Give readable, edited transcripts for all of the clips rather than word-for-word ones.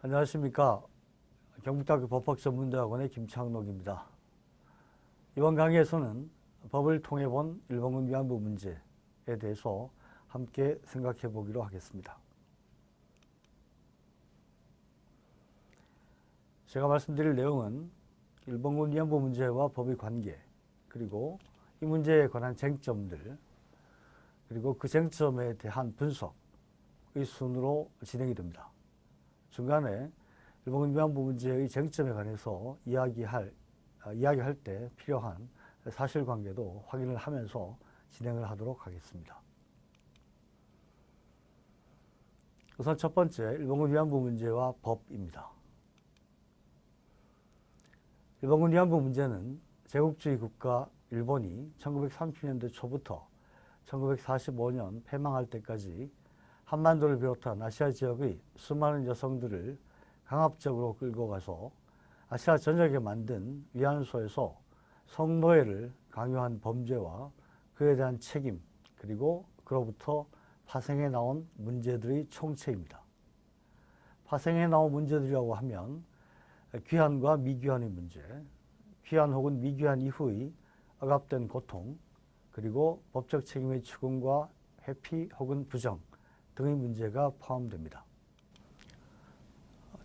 안녕하십니까. 경북대학교 법학전문대학원의 김창록입니다. 이번 강의에서는 법을 통해 본 일본군 위안부 문제에 대해서 함께 생각해 보기로 하겠습니다. 제가 말씀드릴 내용은 일본군 위안부 문제와 법의 관계, 그리고 이 문제에 관한 쟁점들, 그리고 그 쟁점에 대한 분석의 순으로 진행이 됩니다. 중간에 일본군 위안부 문제의 쟁점에 관해서 이야기할 때 필요한 사실관계도 확인을 하면서 진행을 하도록 하겠습니다. 우선 첫 번째, 일본군 위안부 문제와 법입니다. 일본군 위안부 문제는 제국주의 국가 일본이 1930년대 초부터 1945년 패망할 때까지 한반도를 비롯한 아시아 지역의 수많은 여성들을 강압적으로 끌고 가서 아시아 전역에 만든 위안소에서 성노예를 강요한 범죄와 그에 대한 책임, 그리고 그로부터 파생해 나온 문제들의 총체입니다. 파생해 나온 문제들이라고 하면 귀환과 미귀환의 문제, 귀환 혹은 미귀환 이후의 억압된 고통, 그리고 법적 책임의 추궁과 회피 혹은 부정 등의 문제가 포함됩니다.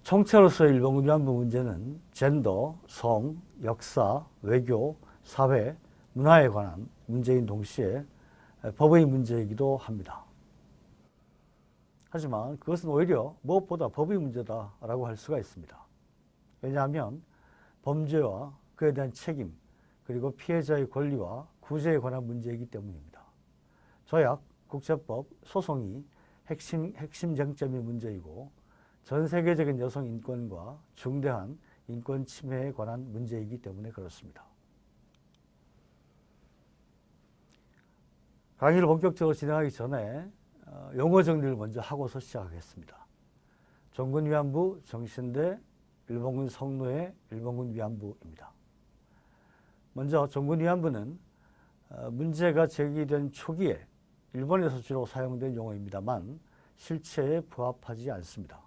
총체로서의 일본군 위안부 문제는 젠더, 성, 역사, 외교, 사회, 문화에 관한 문제인 동시에 법의 문제이기도 합니다. 하지만 그것은 오히려 무엇보다 법의 문제다라고 할 수가 있습니다. 왜냐하면 범죄와 그에 대한 책임, 그리고 피해자의 권리와 구제에 관한 문제이기 때문입니다. 조약, 국제법, 소송이 핵심 쟁점의 문제이고 전 세계적인 여성 인권과 중대한 인권 침해에 관한 문제이기 때문에 그렇습니다. 강의를 본격적으로 진행하기 전에 용어 정리를 먼저 하고서 시작하겠습니다. 종군 위안부, 정신대, 일본군 성노예, 일본군 위안부입니다. 먼저 종군 위안부는 문제가 제기된 초기에 일본에서 주로 사용된 용어입니다만 실체에 부합하지 않습니다.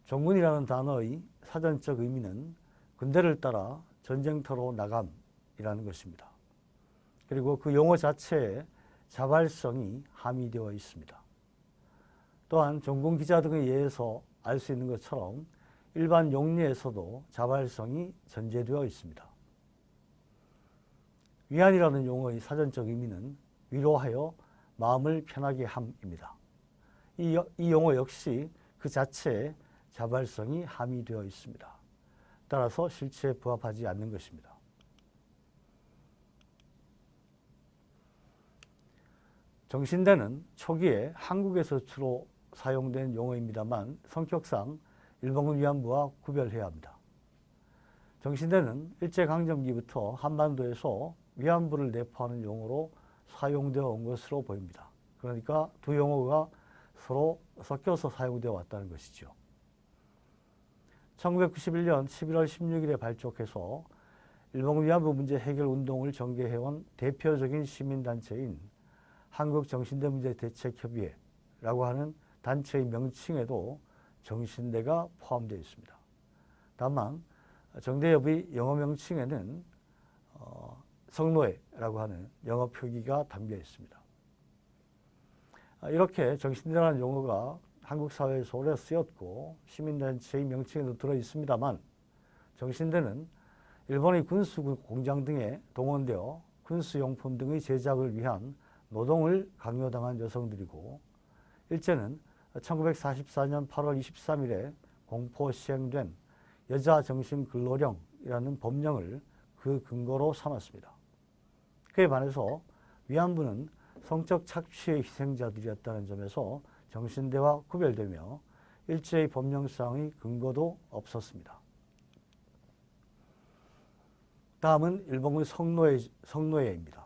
종군이라는 단어의 사전적 의미는 군대를 따라 전쟁터로 나감이라는 것입니다. 그리고 그 용어 자체에 자발성이 함의되어 있습니다. 또한 종군 기자 등에 의해서 알 수 있는 것처럼 일반 용례에서도 자발성이 전제되어 있습니다. 위안이라는 용어의 사전적 의미는 위로하여 마음을 편하게 함입니다. 이 용어 역시 그 자체에 자발성이 함의되어 있습니다. 따라서 실체에 부합하지 않는 것입니다. 정신대는 초기에 한국에서 주로 사용된 용어입니다만 성격상 일본군 위안부와 구별해야 합니다. 정신대는 일제강점기부터 한반도에서 위안부를 내포하는 용어로 사용되어 온 것으로 보입니다. 그러니까 두 용어가 서로 섞여서 사용되어 왔다는 것이죠. 1991년 11월 16일에 발족해서 일본군 위안부 문제 해결 운동을 전개해온 대표적인 시민단체인 한국정신대문제대책협의회라고 하는 단체의 명칭에도 정신대가 포함되어 있습니다. 다만 정대협의 영어 명칭에는 성노예라고 하는 영어 표기가 담겨 있습니다. 이렇게 정신대라는 용어가 한국 사회에서 오래 쓰였고 시민단체의 명칭에도 들어있습니다만 정신대는 일본의 군수 공장 등에 동원되어 군수용품 등의 제작을 위한 노동을 강요당한 여성들이고 일제는 1944년 8월 23일에 공포 시행된 여자정신근로령이라는 법령을 그 근거로 삼았습니다. 그에 반해서 위안부는 성적 착취의 희생자들이었다는 점에서 정신대와 구별되며 일제의 법령상의 근거도 없었습니다. 다음은 일본군 성노예입니다.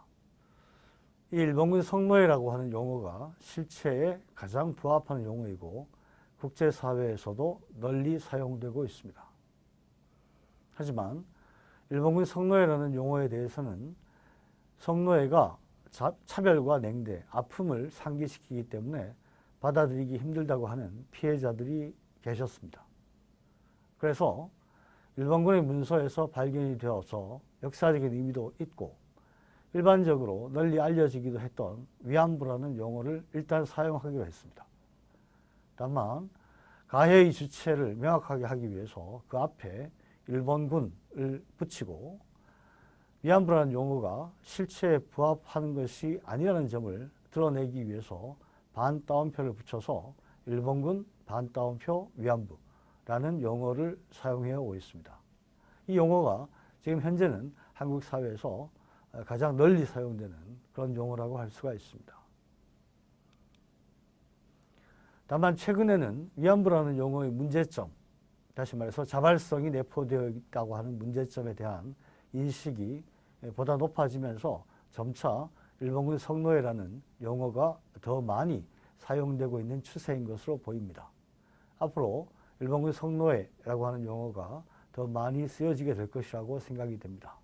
이 일본군 성노예라고 하는 용어가 실체에 가장 부합하는 용어이고 국제사회에서도 널리 사용되고 있습니다. 하지만 일본군 성노예라는 용어에 대해서는 성노예가 차별과 냉대, 아픔을 상기시키기 때문에 받아들이기 힘들다고 하는 피해자들이 계셨습니다. 그래서 일본군의 문서에서 발견이 되어서 역사적인 의미도 있고 일반적으로 널리 알려지기도 했던 위안부라는 용어를 일단 사용하기로 했습니다. 다만 가해의 주체를 명확하게 하기 위해서 그 앞에 일본군을 붙이고 위안부라는 용어가 실체에 부합하는 것이 아니라는 점을 드러내기 위해서 반따옴표를 붙여서 일본군 반따옴표 위안부라는 용어를 사용해 오고 있습니다. 이 용어가 지금 현재는 한국 사회에서 가장 널리 사용되는 그런 용어라고 할 수가 있습니다. 다만 최근에는 위안부라는 용어의 문제점, 다시 말해서 자발성이 내포되어 있다고 하는 문제점에 대한 인식이 보다 높아지면서 점차 일본군 성노예라는 용어가 더 많이 사용되고 있는 추세인 것으로 보입니다. 앞으로 일본군 성노예라고 하는 용어가 더 많이 쓰여지게 될 것이라고 생각이 됩니다.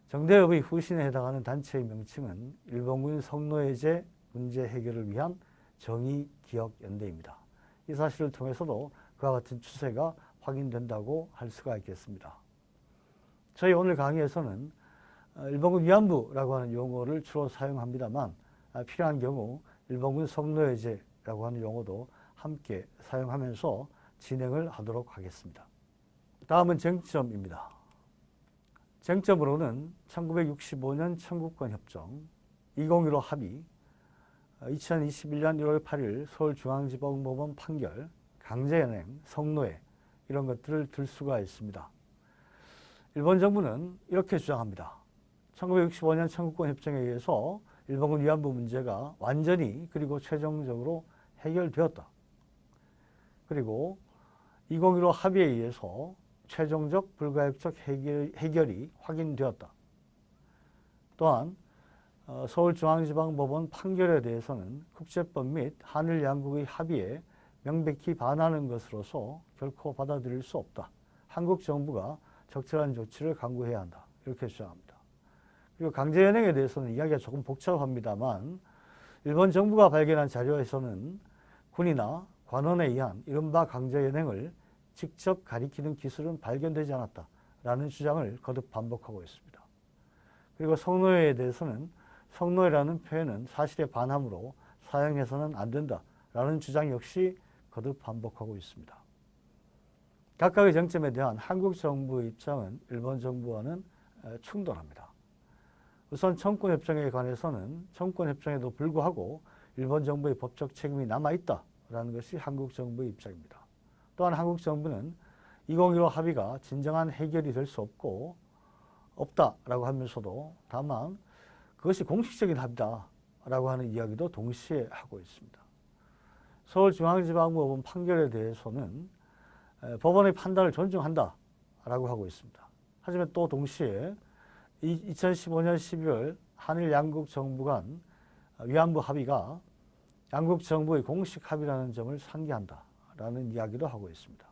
정대협의 후신에 해당하는 단체의 명칭은 일본군 성노예제 문제 해결을 위한 정의기억연대입니다. 이 사실을 통해서도 그와 같은 추세가 확인된다고 할 수가 있겠습니다. 저희 오늘 강의에서는 일본군 위안부라고 하는 용어를 주로 사용합니다만 필요한 경우 일본군 성노예제라고 하는 용어도 함께 사용하면서 진행을 하도록 하겠습니다. 다음은 쟁점입니다. 쟁점으로는 1965년 청구권 협정, 2015 합의, 2021년 1월 8일 서울중앙지방법원 판결, 강제연행, 성노예 이런 것들을 들 수가 있습니다. 일본 정부는 이렇게 주장합니다. 1965년 청구권 협정에 의해서 일본군 위안부 문제가 완전히 그리고 최종적으로 해결되었다. 그리고 2015 합의에 의해서 최종적 불가역적 해결이 확인되었다. 또한 서울중앙지방법원 판결에 대해서는 국제법 및 한일 양국의 합의에 명백히 반하는 것으로서 결코 받아들일 수 없다. 한국 정부가 적절한 조치를 강구해야 한다. 이렇게 주장합니다. 그리고 강제연행에 대해서는 이야기가 조금 복잡합니다만 일본 정부가 발견한 자료에서는 군이나 관원에 의한 이른바 강제연행을 직접 가리키는 기술은 발견되지 않았다라는 주장을 거듭 반복하고 있습니다. 그리고 성노예에 대해서는 성노예라는 표현은 사실에 반함으로 사용해서는 안 된다라는 주장 역시 거듭 반복하고 있습니다. 각각의 쟁점에 대한 한국 정부의 입장은 일본 정부와는 충돌합니다. 우선 청구권협정에 관해서는 청구권협정에도 불구하고 일본 정부의 법적 책임이 남아있다라는 것이 한국 정부의 입장입니다. 또한 한국 정부는 2015 합의가 진정한 해결이 될 수 없다라고 하면서도 다만 그것이 공식적인 합의다라고 하는 이야기도 동시에 하고 있습니다. 서울중앙지방법원 판결에 대해서는 법원의 판단을 존중한다라고 하고 있습니다. 하지만 또 동시에 2015년 12월 한일 양국 정부 간 위안부 합의가 양국 정부의 공식 합의라는 점을 상기한다라는 이야기도 하고 있습니다.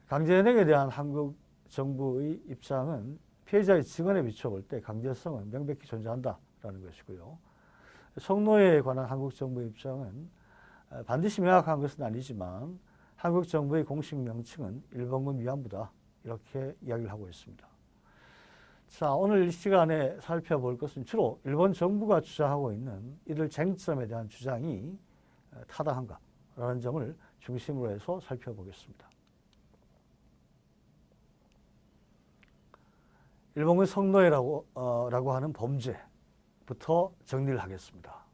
강제연행에 대한 한국 정부의 입장은 피해자의 증언에 비춰볼 때 강제성은 명백히 존재한다라는 것이고요. 성노예에 관한 한국 정부의 입장은 반드시 명확한 것은 아니지만 한국 정부의 공식 명칭은 일본군 위안부다 이렇게 이야기를 하고 있습니다. 자, 오늘 이 시간에 살펴볼 것은 주로 일본 정부가 주장하고 있는 이들 쟁점에 대한 주장이 타당한가라는 점을 중심으로 해서 살펴보겠습니다. 일본군 성노예라고 하는 범죄부터 정리를 하겠습니다.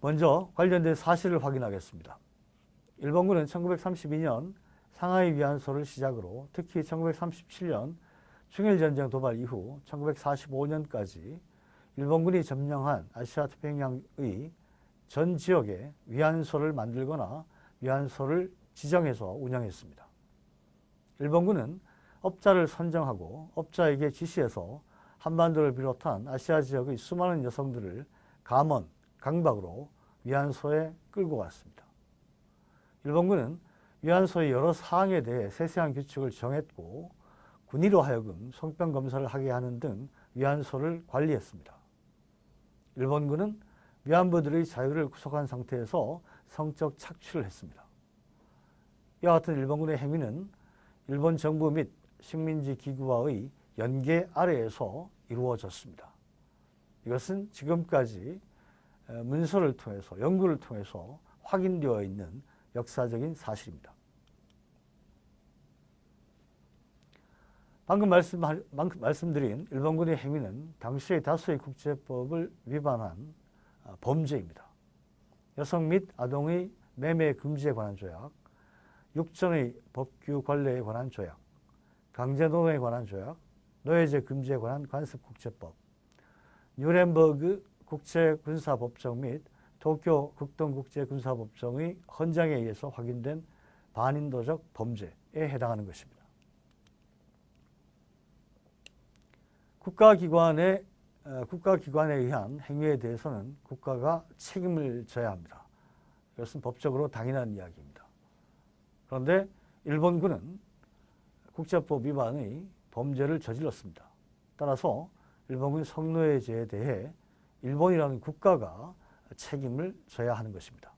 먼저 관련된 사실을 확인하겠습니다. 일본군은 1932년 상하이 위안소를 시작으로 특히 1937년 중일전쟁 도발 이후 1945년까지 일본군이 점령한 아시아 태평양의 전 지역에 위안소를 만들거나 위안소를 지정해서 운영했습니다. 일본군은 업자를 선정하고 업자에게 지시해서 한반도를 비롯한 아시아 지역의 수많은 여성들을 감원, 강박으로 위안소에 끌고 갔습니다. 일본군은 위안소의 여러 사항에 대해 세세한 규칙을 정했고 군의로 하여금 성병 검사를 하게 하는 등 위안소를 관리했습니다. 일본군은 위안부들의 자유를 구속한 상태에서 성적 착취를 했습니다. 이와 같은 일본군의 행위는 일본 정부 및 식민지 기구와의 연계 아래에서 이루어졌습니다. 이것은 지금까지 문서를 통해서, 연구를 통해서 확인되어 있는 역사적인 사실입니다. 방금 말씀드린 일본군의 행위는 당시의 다수의 국제법을 위반한 범죄입니다. 여성 및 아동의 매매 금지에 관한 조약, 육전의 법규 관례에 관한 조약, 강제노동에 관한 조약, 노예제 금지에 관한 관습국제법, 뉴렌버그 국제군사법정 및 도쿄 극동국제군사법정의 헌장에 의해서 확인된 반인도적 범죄에 해당하는 것입니다. 국가기관에 의한 행위에 대해서는 국가가 책임을 져야 합니다. 이것은 법적으로 당연한 이야기입니다. 그런데 일본군은 국제법 위반의 범죄를 저질렀습니다. 따라서 일본군 성노예제에 대해 일본이라는 국가가 책임을 져야 하는 것입니다.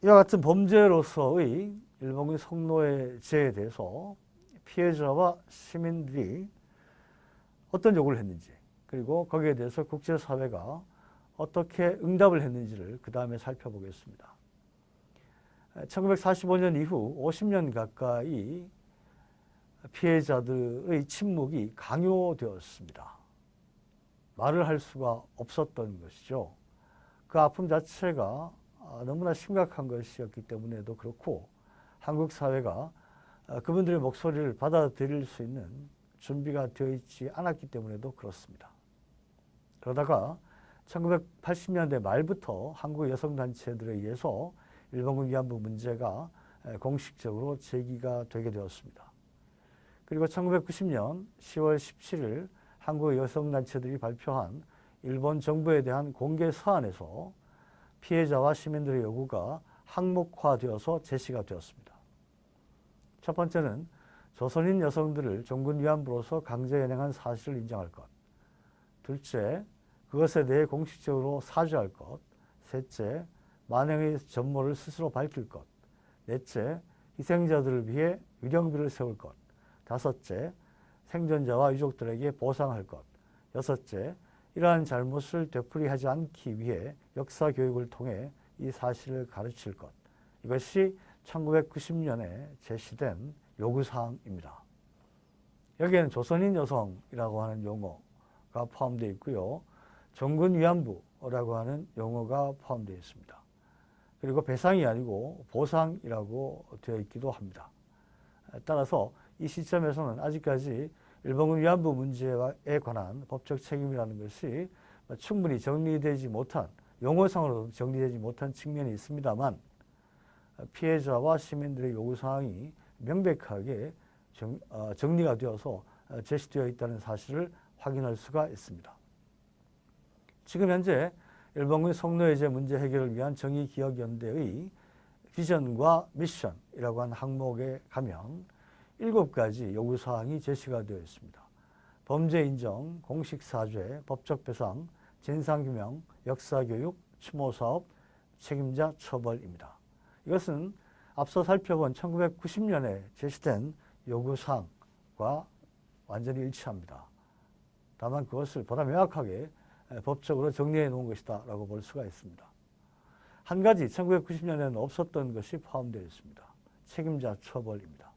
이와 같은 범죄로서의 일본군 성노예제에 대해서 피해자와 시민들이 어떤 요구를 했는지, 그리고 거기에 대해서 국제사회가 어떻게 응답을 했는지를 그 다음에 살펴보겠습니다. 1945년 이후 50년 가까이 피해자들의 침묵이 강요되었습니다. 말을 할 수가 없었던 것이죠. 그 아픔 자체가 너무나 심각한 것이었기 때문에도 그렇고, 한국 사회가 그분들의 목소리를 받아들일 수 있는 준비가 되어 있지 않았기 때문에도 그렇습니다. 그러다가 1980년대 말부터 한국 여성단체들에 의해서 일본군 위안부 문제가 공식적으로 제기가 되게 되었습니다. 그리고 1990년 10월 17일 한국 여성단체들이 발표한 일본 정부에 대한 공개 서한에서 피해자와 시민들의 요구가 항목화되어서 제시가 되었습니다. 첫 번째는 조선인 여성들을 종군 위안부로서 강제 연행한 사실을 인정할 것. 둘째, 그것에 대해 공식적으로 사죄할 것. 셋째, 만행의 전모를 스스로 밝힐 것. 넷째, 희생자들을 위해 위령비를 세울 것. 다섯째, 생존자와 유족들에게 보상할 것. 여섯째, 이러한 잘못을 되풀이하지 않기 위해 역사 교육을 통해 이 사실을 가르칠 것. 이것이 1990년에 제시된 요구사항입니다. 여기에는 조선인 여성이라고 하는 용어가 포함되어 있고요. 종군 위안부라고 하는 용어가 포함되어 있습니다. 그리고 배상이 아니고 보상이라고 되어 있기도 합니다. 따라서 이 시점에서는 아직까지 일본군 위안부 문제에 관한 법적 책임이라는 것이 충분히 정리되지 못한, 용어상으로도 정리되지 못한 측면이 있습니다만, 피해자와 시민들의 요구사항이 명백하게 정리가 되어서 제시되어 있다는 사실을 확인할 수가 있습니다. 지금 현재 일본군 성노예제 문제 해결을 위한 정의기억연대의 비전과 미션이라고 하는 항목에 가면 7가지 요구사항이 제시가 되어 있습니다. 범죄 인정, 공식 사죄, 법적 배상, 진상규명, 역사교육, 추모사업, 책임자 처벌입니다. 이것은 앞서 살펴본 1990년에 제시된 요구사항과 완전히 일치합니다. 다만 그것을 보다 명확하게 법적으로 정리해 놓은 것이다 라고 볼 수가 있습니다. 한 가지 1990년에는 없었던 것이 포함되어 있습니다. 책임자 처벌입니다.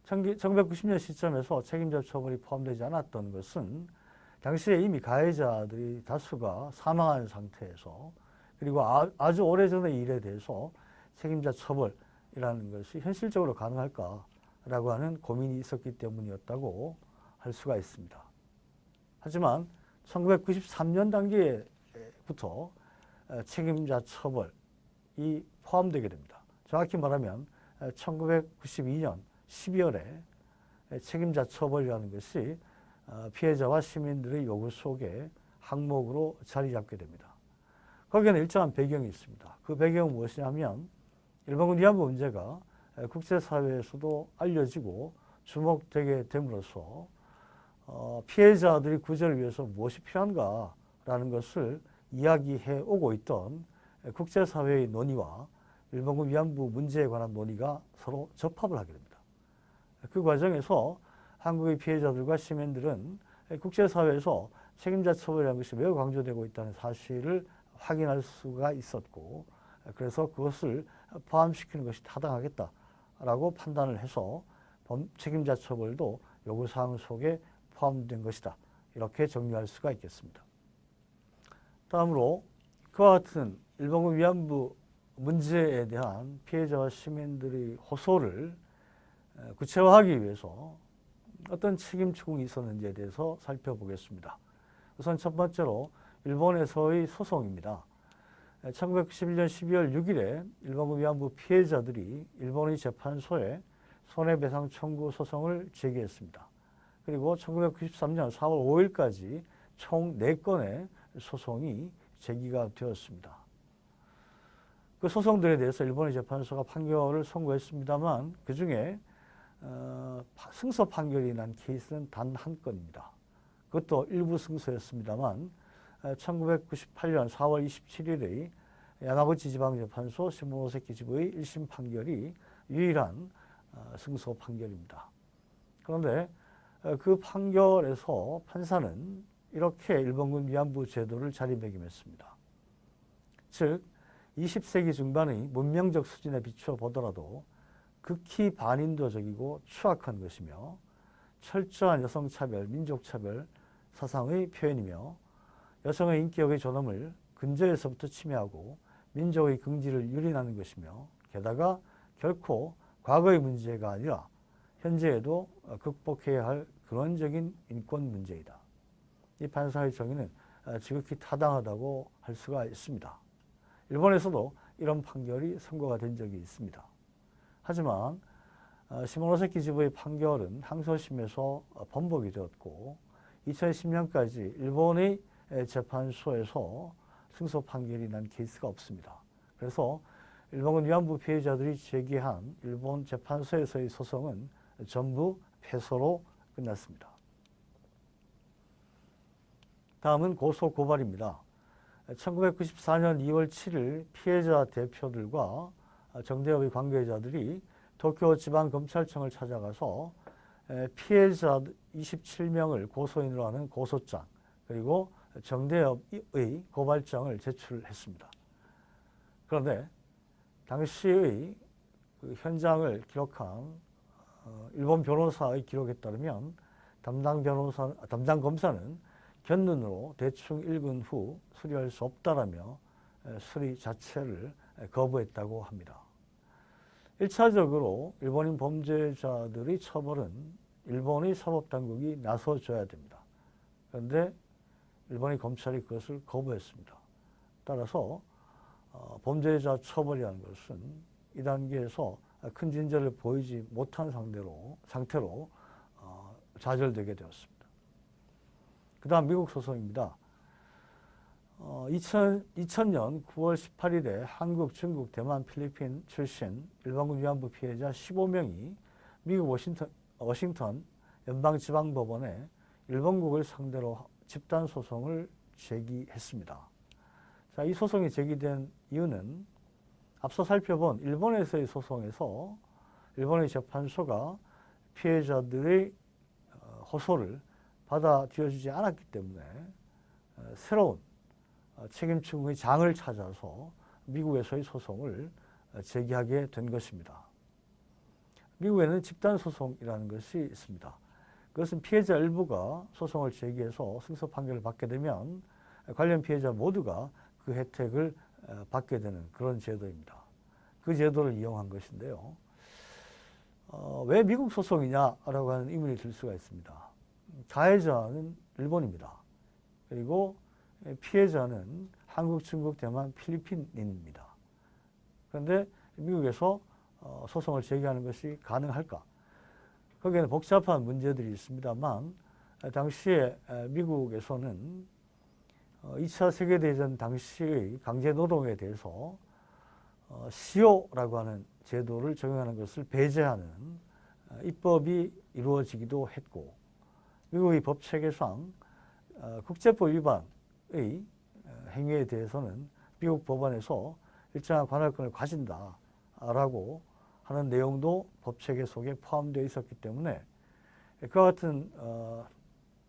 1990년 시점에서 책임자 처벌이 포함되지 않았던 것은 당시에 이미 가해자들이 다수가 사망한 상태에서, 그리고 아주 오래전의 일에 대해서 책임자 처벌이라는 것이 현실적으로 가능할까라고 하는 고민이 있었기 때문이었다고 할 수가 있습니다. 하지만 1993년 단계부터 책임자 처벌이 포함되게 됩니다. 정확히 말하면 1992년 12월에 책임자 처벌이라는 것이 피해자와 시민들의 요구 속에 항목으로 자리 잡게 됩니다. 거기에는 일정한 배경이 있습니다. 그 배경은 무엇이냐면 일본군 위안부 문제가 국제사회에서도 알려지고 주목되게 됨으로써 피해자들이 구제를 위해서 무엇이 필요한가라는 것을 이야기해 오고 있던 국제사회의 논의와 일본군 위안부 문제에 관한 논의가 서로 접합을 하게 됩니다. 그 과정에서 한국의 피해자들과 시민들은 국제사회에서 책임자 처벌이라는 것이 매우 강조되고 있다는 사실을 확인할 수가 있었고, 그래서 그것을 포함시키는 것이 타당하겠다라고 판단을 해서 책임자 처벌도 요구사항 속에 포함된 것이다, 이렇게 정리할 수가 있겠습니다. 다음으로 그와 같은 일본군 위안부 문제에 대한 피해자와 시민들의 호소를 구체화하기 위해서 어떤 책임 추궁이 있었는지에 대해서 살펴보겠습니다. 우선 첫 번째로 일본에서의 소송입니다. 1991년 12월 6일에 일본군 위안부 피해자들이 일본의 재판소에 손해배상 청구 소송을 제기했습니다. 그리고 1993년 4월 5일까지 총 4건의 소송이 제기가 되었습니다. 그 소송들에 대해서 일본의 재판소가 판결을 선고했습니다만 그 중에 승소 판결이 난 케이스는 단 한 건입니다. 그것도 일부 승소였습니다만 1998년 4월 27일의 야마구치 지방재판소 시모노세키 지부의 1심 판결이 유일한 승소 판결입니다. 그런데 그 판결에서 판사는 이렇게 일본군 위안부 제도를 자리매김했습니다. 즉 20세기 중반의 문명적 수준에 비추어 보더라도 극히 반인도적이고 추악한 것이며 철저한 여성차별, 민족차별 사상의 표현이며 여성의 인격의 존엄을 근저에서부터 침해하고 민족의 긍지를 유린하는 것이며 게다가 결코 과거의 문제가 아니라 현재에도 극복해야 할 근원적인 인권 문제이다. 이 판사의 정의는 지극히 타당하다고 할 수가 있습니다. 일본에서도 이런 판결이 선고가 된 적이 있습니다. 하지만 시모노세키 지부의 판결은 항소심에서 번복이 되었고 2010년까지 일본의 재판소에서 승소 판결이 난 케이스가 없습니다. 그래서 일본군 위안부 피해자들이 제기한 일본 재판소에서의 소송은 전부 패소로 끝났습니다. 다음은 고소 고발입니다. 1994년 2월 7일 피해자 대표들과 정대협의 관계자들이 도쿄지방검찰청을 찾아가서 피해자 27명을 고소인으로 하는 고소장 그리고 정대협의 고발장을 제출했습니다. 그런데 당시의 그 현장을 기록한 일본 변호사의 기록에 따르면 담당 검사는 견눈으로 대충 읽은 후 수리할 수 없다라며 수리 자체를 거부했다고 합니다. 1차적으로 일본인 범죄자들의 처벌은 일본의 사법당국이 나서줘야 됩니다. 그런데 일본의 검찰이 그것을 거부했습니다. 따라서 범죄자 처벌이라는 것은 이 단계에서 큰 진전을 보이지 못한 상태로 좌절되게 되었습니다. 그 다음 미국 소송입니다. 2000년 9월 18일에 한국, 중국, 대만, 필리핀 출신 일본군 위안부 피해자 15명이 미국 워싱턴 연방지방법원에 일본국을 상대로 집단소송을 제기했습니다. 자, 이 소송이 제기된 이유는 앞서 살펴본 일본에서의 소송에서 일본의 재판소가 피해자들의 호소를 받아들여주지 않았기 때문에 새로운 책임 추궁의 장을 찾아서 미국에서의 소송을 제기하게 된 것입니다. 미국에는 집단소송이라는 것이 있습니다. 그것은 피해자 일부가 소송을 제기해서 승소 판결을 받게 되면 관련 피해자 모두가 그 혜택을 받게 되는 그런 제도입니다. 그 제도를 이용한 것인데요. 왜 미국 소송이냐라고 하는 의문이 들 수가 있습니다. 가해자는 일본입니다. 그리고 피해자는 한국, 중국, 대만, 필리핀입니다. 그런데 미국에서 소송을 제기하는 것이 가능할까? 거기에는 복잡한 문제들이 있습니다만 당시에 미국에서는 2차 세계대전 당시의 강제노동에 대해서 시효라고 하는 제도를 적용하는 것을 배제하는 입법이 이루어지기도 했고 미국의 법체계상 국제법 위반의 행위에 대해서는 미국 법원에서 일정한 관할권을 가진다라고 하는 내용도 법체계 속에 포함되어 있었기 때문에 그와 같은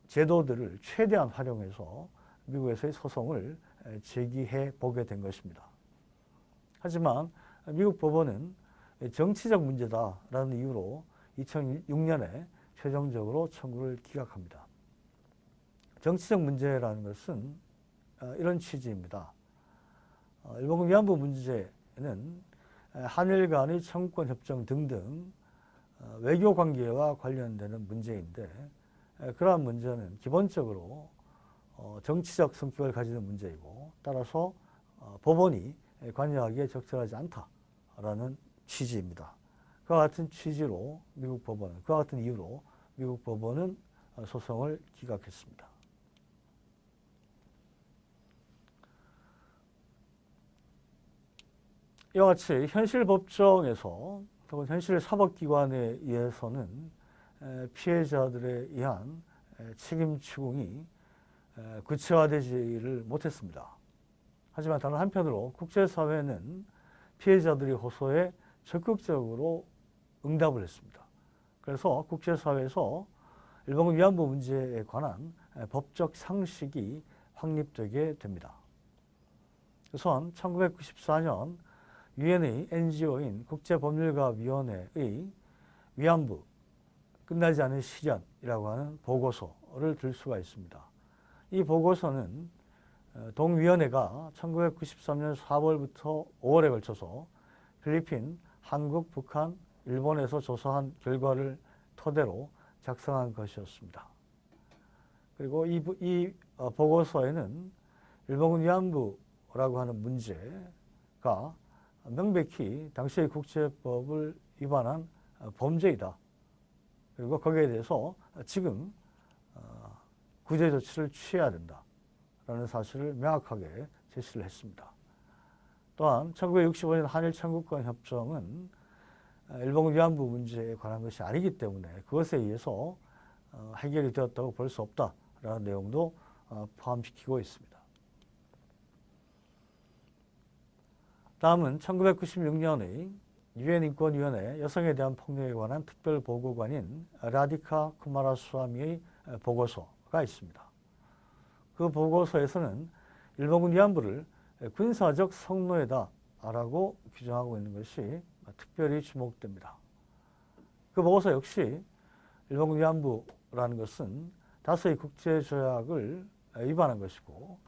제도들을 최대한 활용해서 미국에서의 소송을 제기해 보게 된 것입니다. 하지만 미국 법원은 정치적 문제다라는 이유로 2006년에 최종적으로 청구를 기각합니다. 정치적 문제라는 것은 이런 취지입니다. 일본군 위안부 문제는 한일 간의 청구권 협정 등등 외교 관계와 관련되는 문제인데 그러한 문제는 기본적으로 정치적 성격을 가지는 문제이고 따라서 법원이 관여하기에 적절하지 않다라는 취지입니다. 그와 같은 취지로 그와 같은 이유로 미국 법원은 소송을 기각했습니다. 이와 같이 현실 법정에서 혹은 현실 사법기관에 의해서는 피해자들에 의한 책임 추궁이 구체화되지를 못했습니다. 하지만 다른 한편으로 국제사회는 피해자들의 호소에 적극적으로 응답을 했습니다. 그래서 국제사회에서 일본군 위안부 문제에 관한 법적 상식이 확립되게 됩니다. 우선 1994년 유엔의 NGO인 국제법률가위원회의 위안부 끝나지 않은 시련이라고 하는 보고서를 들 수가 있습니다. 이 보고서는 동위원회가 1993년 4월부터 5월에 걸쳐서 필리핀, 한국, 북한, 일본에서 조사한 결과를 토대로 작성한 것이었습니다. 그리고 이 보고서에는 일본군 위안부라고 하는 문제가 명백히 당시의 국제법을 위반한 범죄이다. 그리고 거기에 대해서 지금 구제 조치를 취해야 된다라는 사실을 명확하게 제시를 했습니다. 또한 1965년 한일 청구권 협정은 일본군 위안부 문제에 관한 것이 아니기 때문에 그것에 의해서 해결이 되었다고 볼 수 없다라는 내용도 포함시키고 있습니다. 다음은 1996년의 유엔 인권위원회 여성에 대한 폭력에 관한 특별보고관인 라디카 쿠마라스와미의 보고서가 있습니다. 그 보고서에서는 일본군 위안부를 군사적 성노예다라고 규정하고 있는 것이 특별히 주목됩니다. 그 보고서 역시 일본군 위안부라는 것은 다수의 국제조약을 위반한 것이고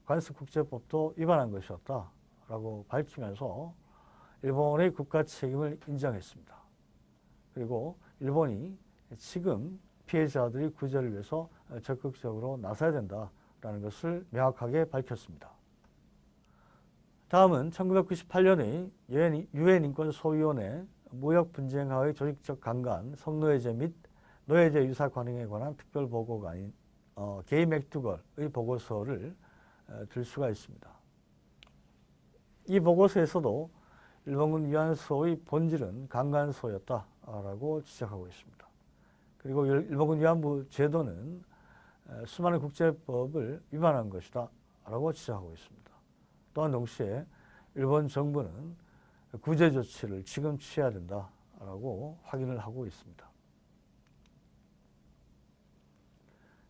관습국제법도 위반한 것이었다. 라고 밝히면서 일본의 국가 책임을 인정했습니다. 그리고 일본이 지금 피해자들의 구제를 위해서 적극적으로 나서야 된다라는 것을 명확하게 밝혔습니다. 다음은 1998년의 유엔 인권소위원회 무역분쟁하의 조직적 강간, 성노예제 및 노예제 유사 관행에 관한 특별보고관인 게이 맥두걸의 보고서를 들 수가 있습니다. 이 보고서에서도 일본군 위안소의 본질은 강간소였다라고 지적하고 있습니다. 그리고 일본군 위안부 제도는 수많은 국제법을 위반한 것이다 라고 지적하고 있습니다. 또한 동시에 일본 정부는 구제 조치를 지금 취해야 된다라고 확인을 하고 있습니다.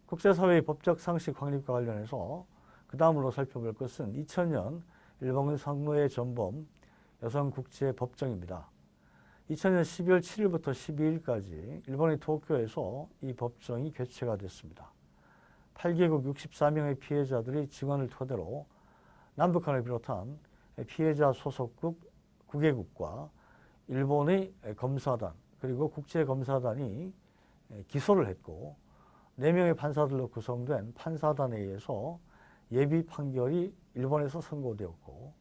국제사회의 법적 상식 확립과 관련해서 그 다음으로 살펴볼 것은 2000년 일본군 성노예 전범 여성국제법정입니다. 2000년 12월 7일부터 12일까지 일본의 도쿄에서 이 법정이 개최가 됐습니다. 8개국 64명의 피해자들이 증언을 토대로 남북한을 비롯한 피해자 소속국 9개국과 일본의 검사단 그리고 국제검사단이 기소를 했고 4명의 판사들로 구성된 판사단에 의해서 예비 판결이 일본에서 선고되었고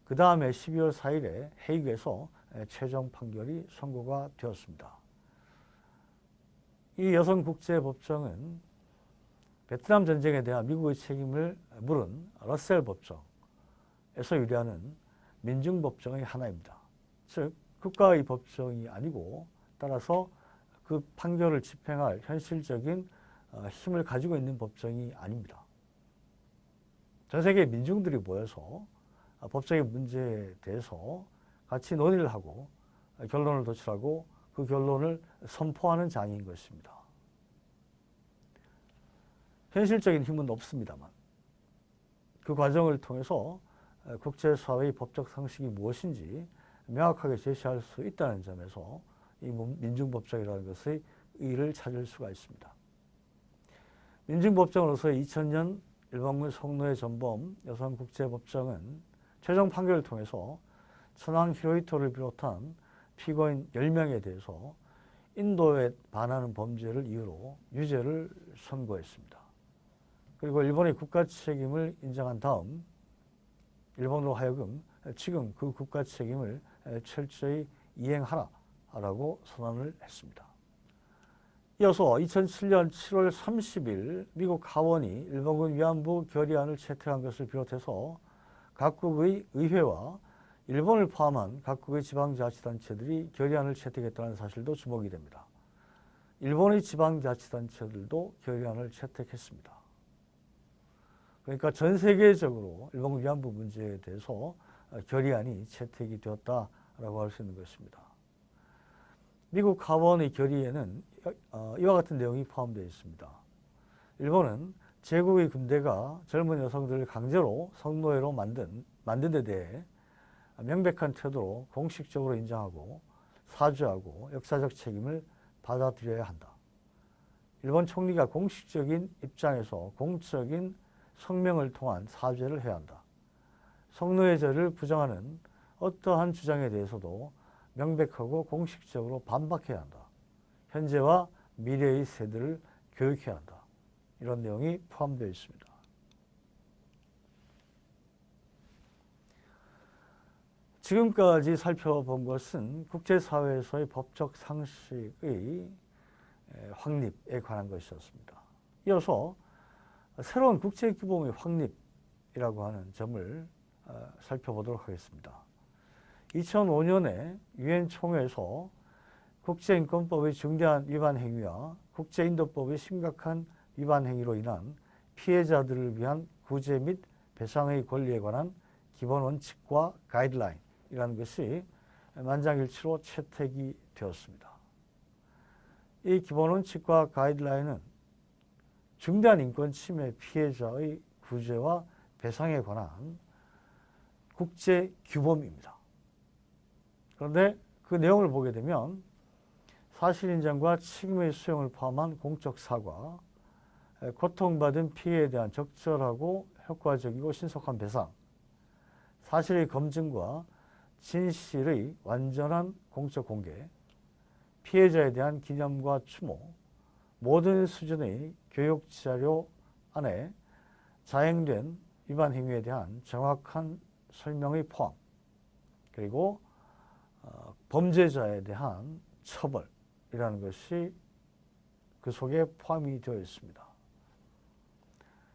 그 다음에 12월 4일에 헤이그에서 최종 판결이 선고가 되었습니다. 이 여성국제법정은 베트남 전쟁에 대한 미국의 책임을 물은 러셀 법정에서 유래하는 민중법정의 하나입니다. 즉 국가의 법정이 아니고 따라서 그 판결을 집행할 현실적인 힘을 가지고 있는 법정이 아닙니다. 전 세계 민중들이 모여서 법적인 문제에 대해서 같이 논의를 하고 결론을 도출하고 그 결론을 선포하는 장인 것입니다. 현실적인 힘은 없습니다만 그 과정을 통해서 국제사회의 법적 상식이 무엇인지 명확하게 제시할 수 있다는 점에서 이 민중법정이라는 것의 의의를 찾을 수가 있습니다. 민중법정으로서의 2000년 일본군 성노예 전범 여성국제법정은 최종 판결을 통해서 천황 히로히토를 비롯한 피고인 10명에 대해서 인도에 반하는 범죄를 이유로 유죄를 선고했습니다. 그리고 일본의 국가 책임을 인정한 다음 일본으로 하여금 지금 그 국가 책임을 철저히 이행하라라고 선언을 했습니다. 이어서 2007년 7월 30일 미국 하원이 일본군 위안부 결의안을 채택한 것을 비롯해서 각국의 의회와 일본을 포함한 각국의 지방자치단체들이 결의안을 채택했다는 사실도 주목이 됩니다. 일본의 지방자치단체들도 결의안을 채택했습니다. 그러니까 전 세계적으로 일본군 위안부 문제에 대해서 결의안이 채택이 되었다라고 할 수 있는 것입니다. 미국 하원의 결의에는 이와 같은 내용이 포함되어 있습니다. 일본은 제국의 군대가 젊은 여성들을 강제로 성노예로 만든 데 대해 명백한 태도로 공식적으로 인정하고 사죄하고 역사적 책임을 받아들여야 한다. 일본 총리가 공식적인 입장에서 공적인 성명을 통한 사죄를 해야 한다. 성노예죄를 부정하는 어떠한 주장에 대해서도 명백하고 공식적으로 반박해야 한다. 현재와 미래의 세대를 교육해야 한다. 이런 내용이 포함되어 있습니다. 지금까지 살펴본 것은 국제사회에서의 법적 상식의 확립에 관한 것이었습니다. 이어서 새로운 국제규범의 확립이라고 하는 점을 살펴보도록 하겠습니다. 2005년에 유엔 총회에서 국제인권법의 중대한 위반 행위와 국제인도법의 심각한 위반 행위로 인한 피해자들을 위한 구제 및 배상의 권리에 관한 기본 원칙과 가이드라인이라는 것이 만장일치로 채택이 되었습니다. 이 기본 원칙과 가이드라인은 중대한 인권 침해 피해자의 구제와 배상에 관한 국제 규범입니다. 그런데 그 내용을 보게 되면 사실 인정과 책임의 수용을 포함한 공적 사과, 고통받은 피해에 대한 적절하고 효과적이고 신속한 배상, 사실의 검증과 진실의 완전한 공적 공개, 피해자에 대한 기념과 추모, 모든 수준의 교육 자료 안에 자행된 위반 행위에 대한 정확한 설명의 포함, 그리고 범죄자에 대한 처벌이라는 것이 그 속에 포함이 되어 있습니다.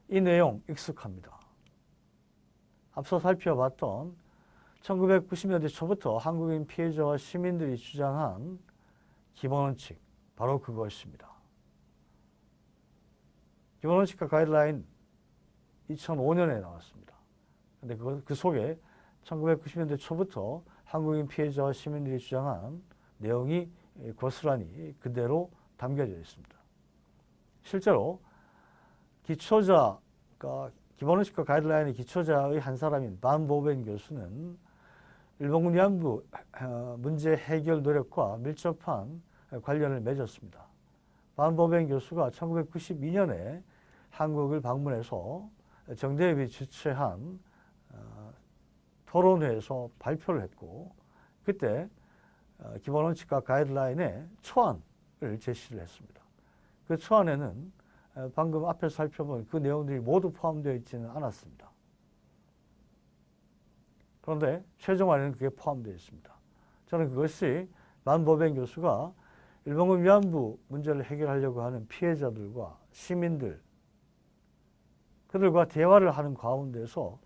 이 내용 익숙합니다. 앞서 살펴봤던 1990년대 초부터 한국인 피해자와 시민들이 주장한 기본원칙, 바로 그것입니다. 기본원칙과 가이드라인 2005년에 나왔습니다. 그런데 그 속에 1990년대 초부터 한국인 피해자와 시민들이 주장한 내용이 고스란히 그대로 담겨져 있습니다. 실제로 기본원칙과 가이드라인의 기초자의 한 사람인 반 보벤 교수는 일본군 위안부 문제 해결 노력과 밀접한 관련을 맺었습니다. 반 보벤 교수가 1992년에 한국을 방문해서 정대협이 주최한 토론회에서 발표를 했고, 그때 기본원칙과 가이드라인의 초안을 제시를 했습니다. 그 초안에는 방금 앞에서 살펴본 그 내용들이 모두 포함되어 있지는 않았습니다. 그런데 최종안에는 그게 포함되어 있습니다. 저는 그것이 반 보벤 교수가 일본군 위안부 문제를 해결하려고 하는 피해자들과 시민들, 그들과 대화를 하는 가운데서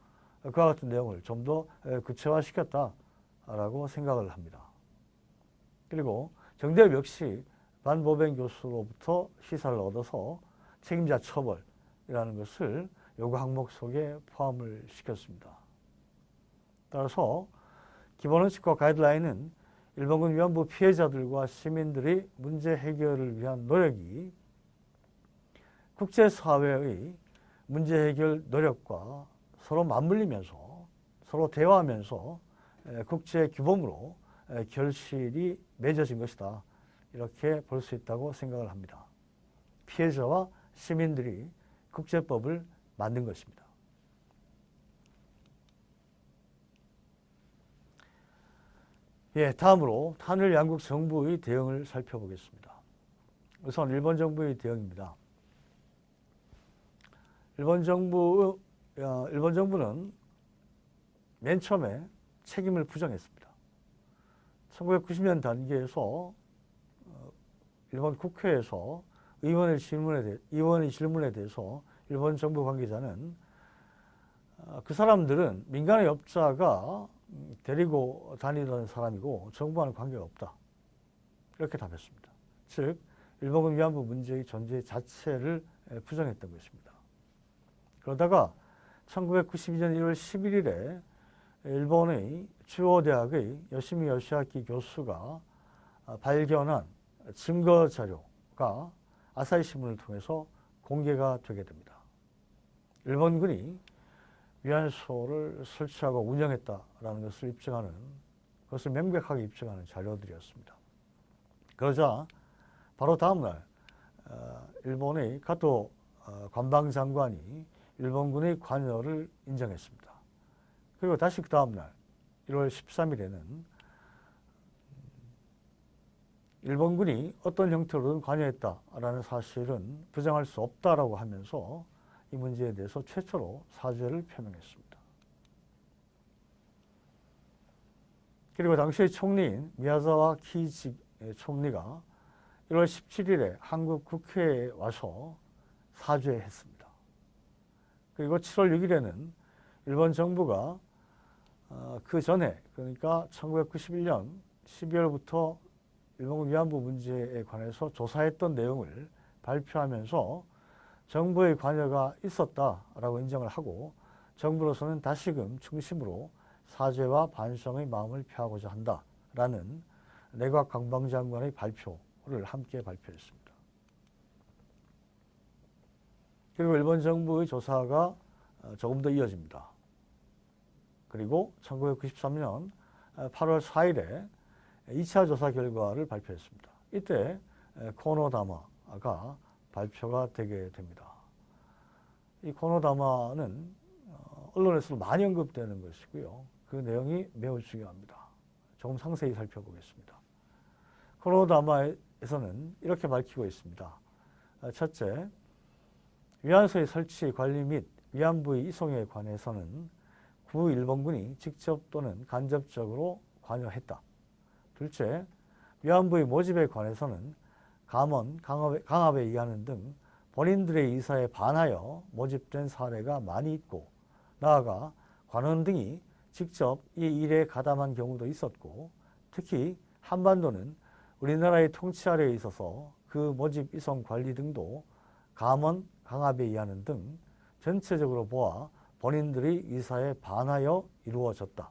그와 같은 내용을 좀 더 구체화시켰다라고 생각을 합니다. 그리고 정대협 역시 반 보벤 교수로부터 시사를 얻어서 책임자 처벌이라는 것을 요구 항목 속에 포함을 시켰습니다. 따라서 기본원칙과 가이드라인은 일본군 위안부 피해자들과 시민들의 문제 해결을 위한 노력이 국제사회의 문제 해결 노력과 서로 맞물리면서 서로 대화하면서 국제 규범으로 결실이 맺어진 것이다. 이렇게 볼 수 있다고 생각을 합니다. 피해자와 시민들이 국제법을 만든 것입니다. 예, 다음으로 한일 양국 정부의 대응을 살펴보겠습니다. 우선 일본 정부의 대응입니다. 일본 정부는 맨 처음에 책임을 부정했습니다. 1990년 단계에서 일본 국회에서 의원의 질문에 대해서 일본 정부 관계자는 그 사람들은 민간의 업자가 데리고 다니던 사람이고 정부와는 관계가 없다. 이렇게 답했습니다. 즉 일본군 위안부 문제의 존재 자체를 부정했던 것입니다. 그러다가 1992년 1월 11일에 일본의 주요 대학의 요시미 요시아키 교수가 발견한 증거 자료가 아사히 신문을 통해서 공개가 되게 됩니다. 일본군이 위안소를 설치하고 운영했다라는 것을 입증하는, 그것을 명백하게 입증하는 자료들이었습니다. 그러자 바로 다음날 일본의 가토 관방장관이 일본군의 관여를 인정했습니다. 그리고 다시 그 다음날 1월 13일에는 일본군이 어떤 형태로든 관여했다라는 사실은 부정할 수 없다라고 하면서 이 문제에 대해서 최초로 사죄를 표명했습니다. 그리고 당시의 총리인 미야자와 키이치 총리가 1월 17일에 한국 국회에 와서 사죄했습니다. 그리고 7월 6일에는 일본 정부가 그 전에, 그러니까 1991년 12월부터 일본군 위안부 문제에 관해서 조사했던 내용을 발표하면서 정부의 관여가 있었다라고 인정을 하고 정부로서는 다시금 중심으로 사죄와 반성의 마음을 표하고자 한다라는 내각 관방장관의 발표를 함께 발표했습니다. 그리고 일본 정부의 조사가 조금 더 이어집니다. 그리고 1993년 8월 4일에 2차 조사 결과를 발표했습니다. 이때 코노다마가 발표가 되게 됩니다. 이 코노다마는 언론에서도 많이 언급되는 것이고요. 그 내용이 매우 중요합니다. 조금 상세히 살펴보겠습니다. 코노다마에서는 이렇게 밝히고 있습니다. 첫째, 위안소의 설치, 관리 및 위안부의 이송에 관해서는 구 일본군이 직접 또는 간접적으로 관여했다. 둘째, 위안부의 모집에 관해서는 감원, 강압에 의하는 등 본인들의 의사에 반하여 모집된 사례가 많이 있고, 나아가 관원 등이 직접 이 일에 가담한 경우도 있었고, 특히 한반도는 우리나라의 통치 아래에 있어서 그 모집, 이송, 관리 등도 감원, 강압에 의하는 등 전체적으로 보아 본인들의 의사에 반하여 이루어졌다.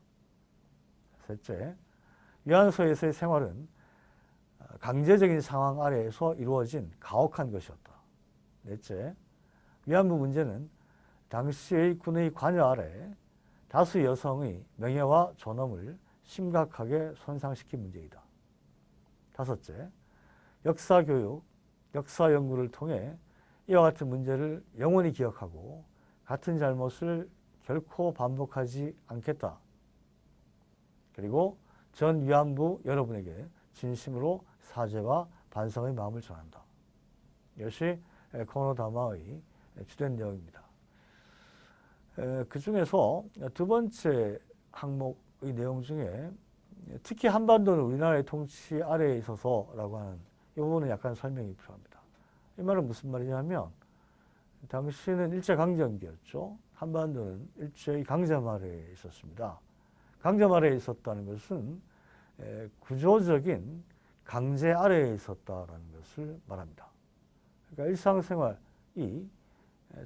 셋째, 위안소에서의 생활은 강제적인 상황 아래에서 이루어진 가혹한 것이었다. 넷째, 위안부 문제는 당시의 군의 관여 아래 다수 여성의 명예와 존엄을 심각하게 손상시킨 문제이다. 다섯째, 역사교육, 역사연구를 통해 이와 같은 문제를 영원히 기억하고 같은 잘못을 결코 반복하지 않겠다. 그리고 전 위안부 여러분에게 진심으로 사죄와 반성의 마음을 전한다. 이것이 코노다마의 주된 내용입니다. 그 중에서 두 번째 항목의 내용 중에 특히 한반도는 우리나라의 통치 아래에 있어서라고 하는 이 부분은 약간 설명이 필요합니다. 이 말은 무슨 말이냐면 당시는 일제강점기였죠. 한반도는 일제의 강점 아래에 있었습니다. 강점 아래에 있었다는 것은 구조적인 강제 아래에 있었다는 것을 말합니다. 그러니까 일상생활이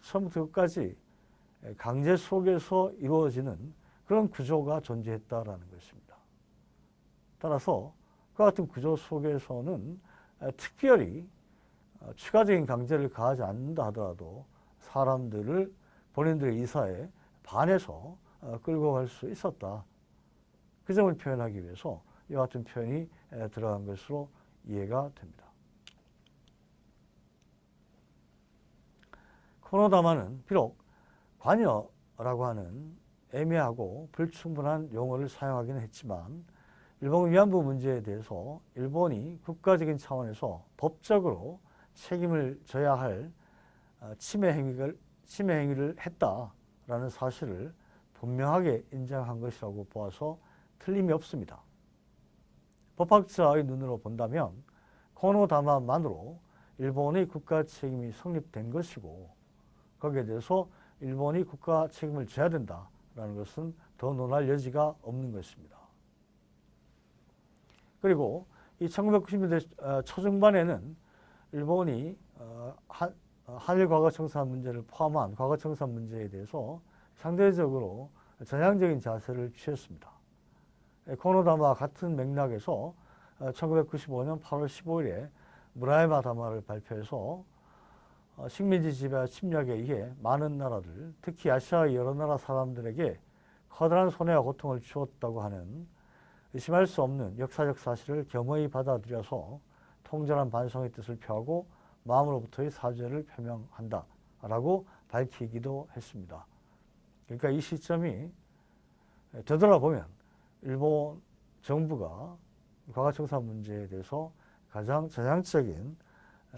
처음부터 끝까지 강제 속에서 이루어지는 그런 구조가 존재했다라는 것입니다. 따라서 그 같은 구조 속에서는 특별히 추가적인 강제를 가하지 않는다 하더라도 사람들을 본인들의 의사에 반해서 끌고 갈 수 있었다. 그 점을 표현하기 위해서 이와 같은 표현이 들어간 것으로 이해가 됩니다. 코노다마는 비록 관여라고 하는 애매하고 불충분한 용어를 사용하기는 했지만 일본 위안부 문제에 대해서 일본이 국가적인 차원에서 법적으로 책임을 져야 할 침해 행위를 했다라는 사실을 분명하게 인정한 것이라고 보아서 틀림이 없습니다. 법학자의 눈으로 본다면 코노다마만으로 일본의 국가 책임이 성립된 것이고 거기에 대해서 일본이 국가 책임을 져야 된다라는 것은 더 논할 여지가 없는 것입니다. 그리고 이 1990년대 초중반에는 일본이 한일 과거청산 문제를 포함한 과거청산 문제에 대해서 상대적으로 전향적인 자세를 취했습니다. 코노다마와 같은 맥락에서 1995년 8월 15일에 무라야마 다마를 발표해서 식민지 지배와 침략에 의해 많은 나라들, 특히 아시아의 여러 나라 사람들에게 커다란 손해와 고통을 주었다고 하는 의심할 수 없는 역사적 사실을 겸허히 받아들여서 통절한 반성의 뜻을 표하고 마음으로부터의 사죄를 표명한다라고 밝히기도 했습니다. 그러니까 이 시점이 되돌아보면 일본 정부가 과거청산 문제에 대해서 가장 전향적인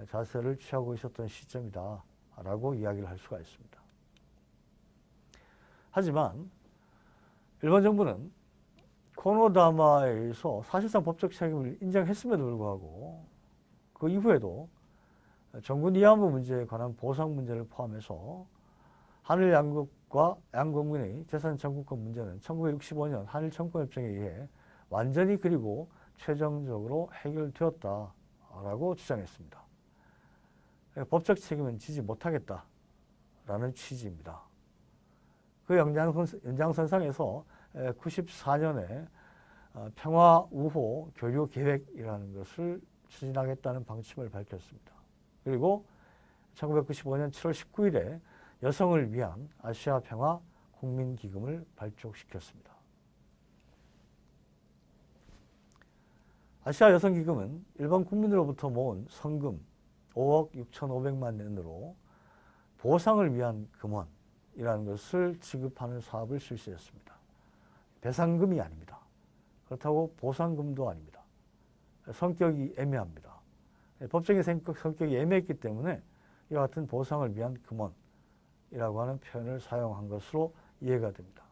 자세를 취하고 있었던 시점이다라고 이야기를 할 수가 있습니다. 하지만 일본 정부는 코노다마에 의해서 사실상 법적 책임을 인정했음에도 불구하고 그 이후에도 정군 위안부 문제에 관한 보상 문제를 포함해서 한일 양국과 양국민의 재산 청구권 문제는 1965년 한일 청구협정에 의해 완전히 그리고 최종적으로 해결되었다라고 주장했습니다. 법적 책임은 지지 못하겠다라는 취지입니다. 그 연장선상에서 94년에 평화우호 교류계획이라는 것을 추진하겠다는 방침을 밝혔습니다. 그리고 1995년 7월 19일에 여성을 위한 아시아 평화 국민기금을 발족시켰습니다. 아시아 여성기금은 일본 국민으로부터 모은 성금 5억 6,500만 엔으로 보상을 위한 금원이라는 것을 지급하는 사업을 실시했습니다. 배상금이 아닙니다. 그렇다고 보상금도 아닙니다. 성격이 애매합니다. 법적인 성격이 애매했기 때문에 이와 같은 보상을 위한 금원이라고 하는 표현을 사용한 것으로 이해가 됩니다.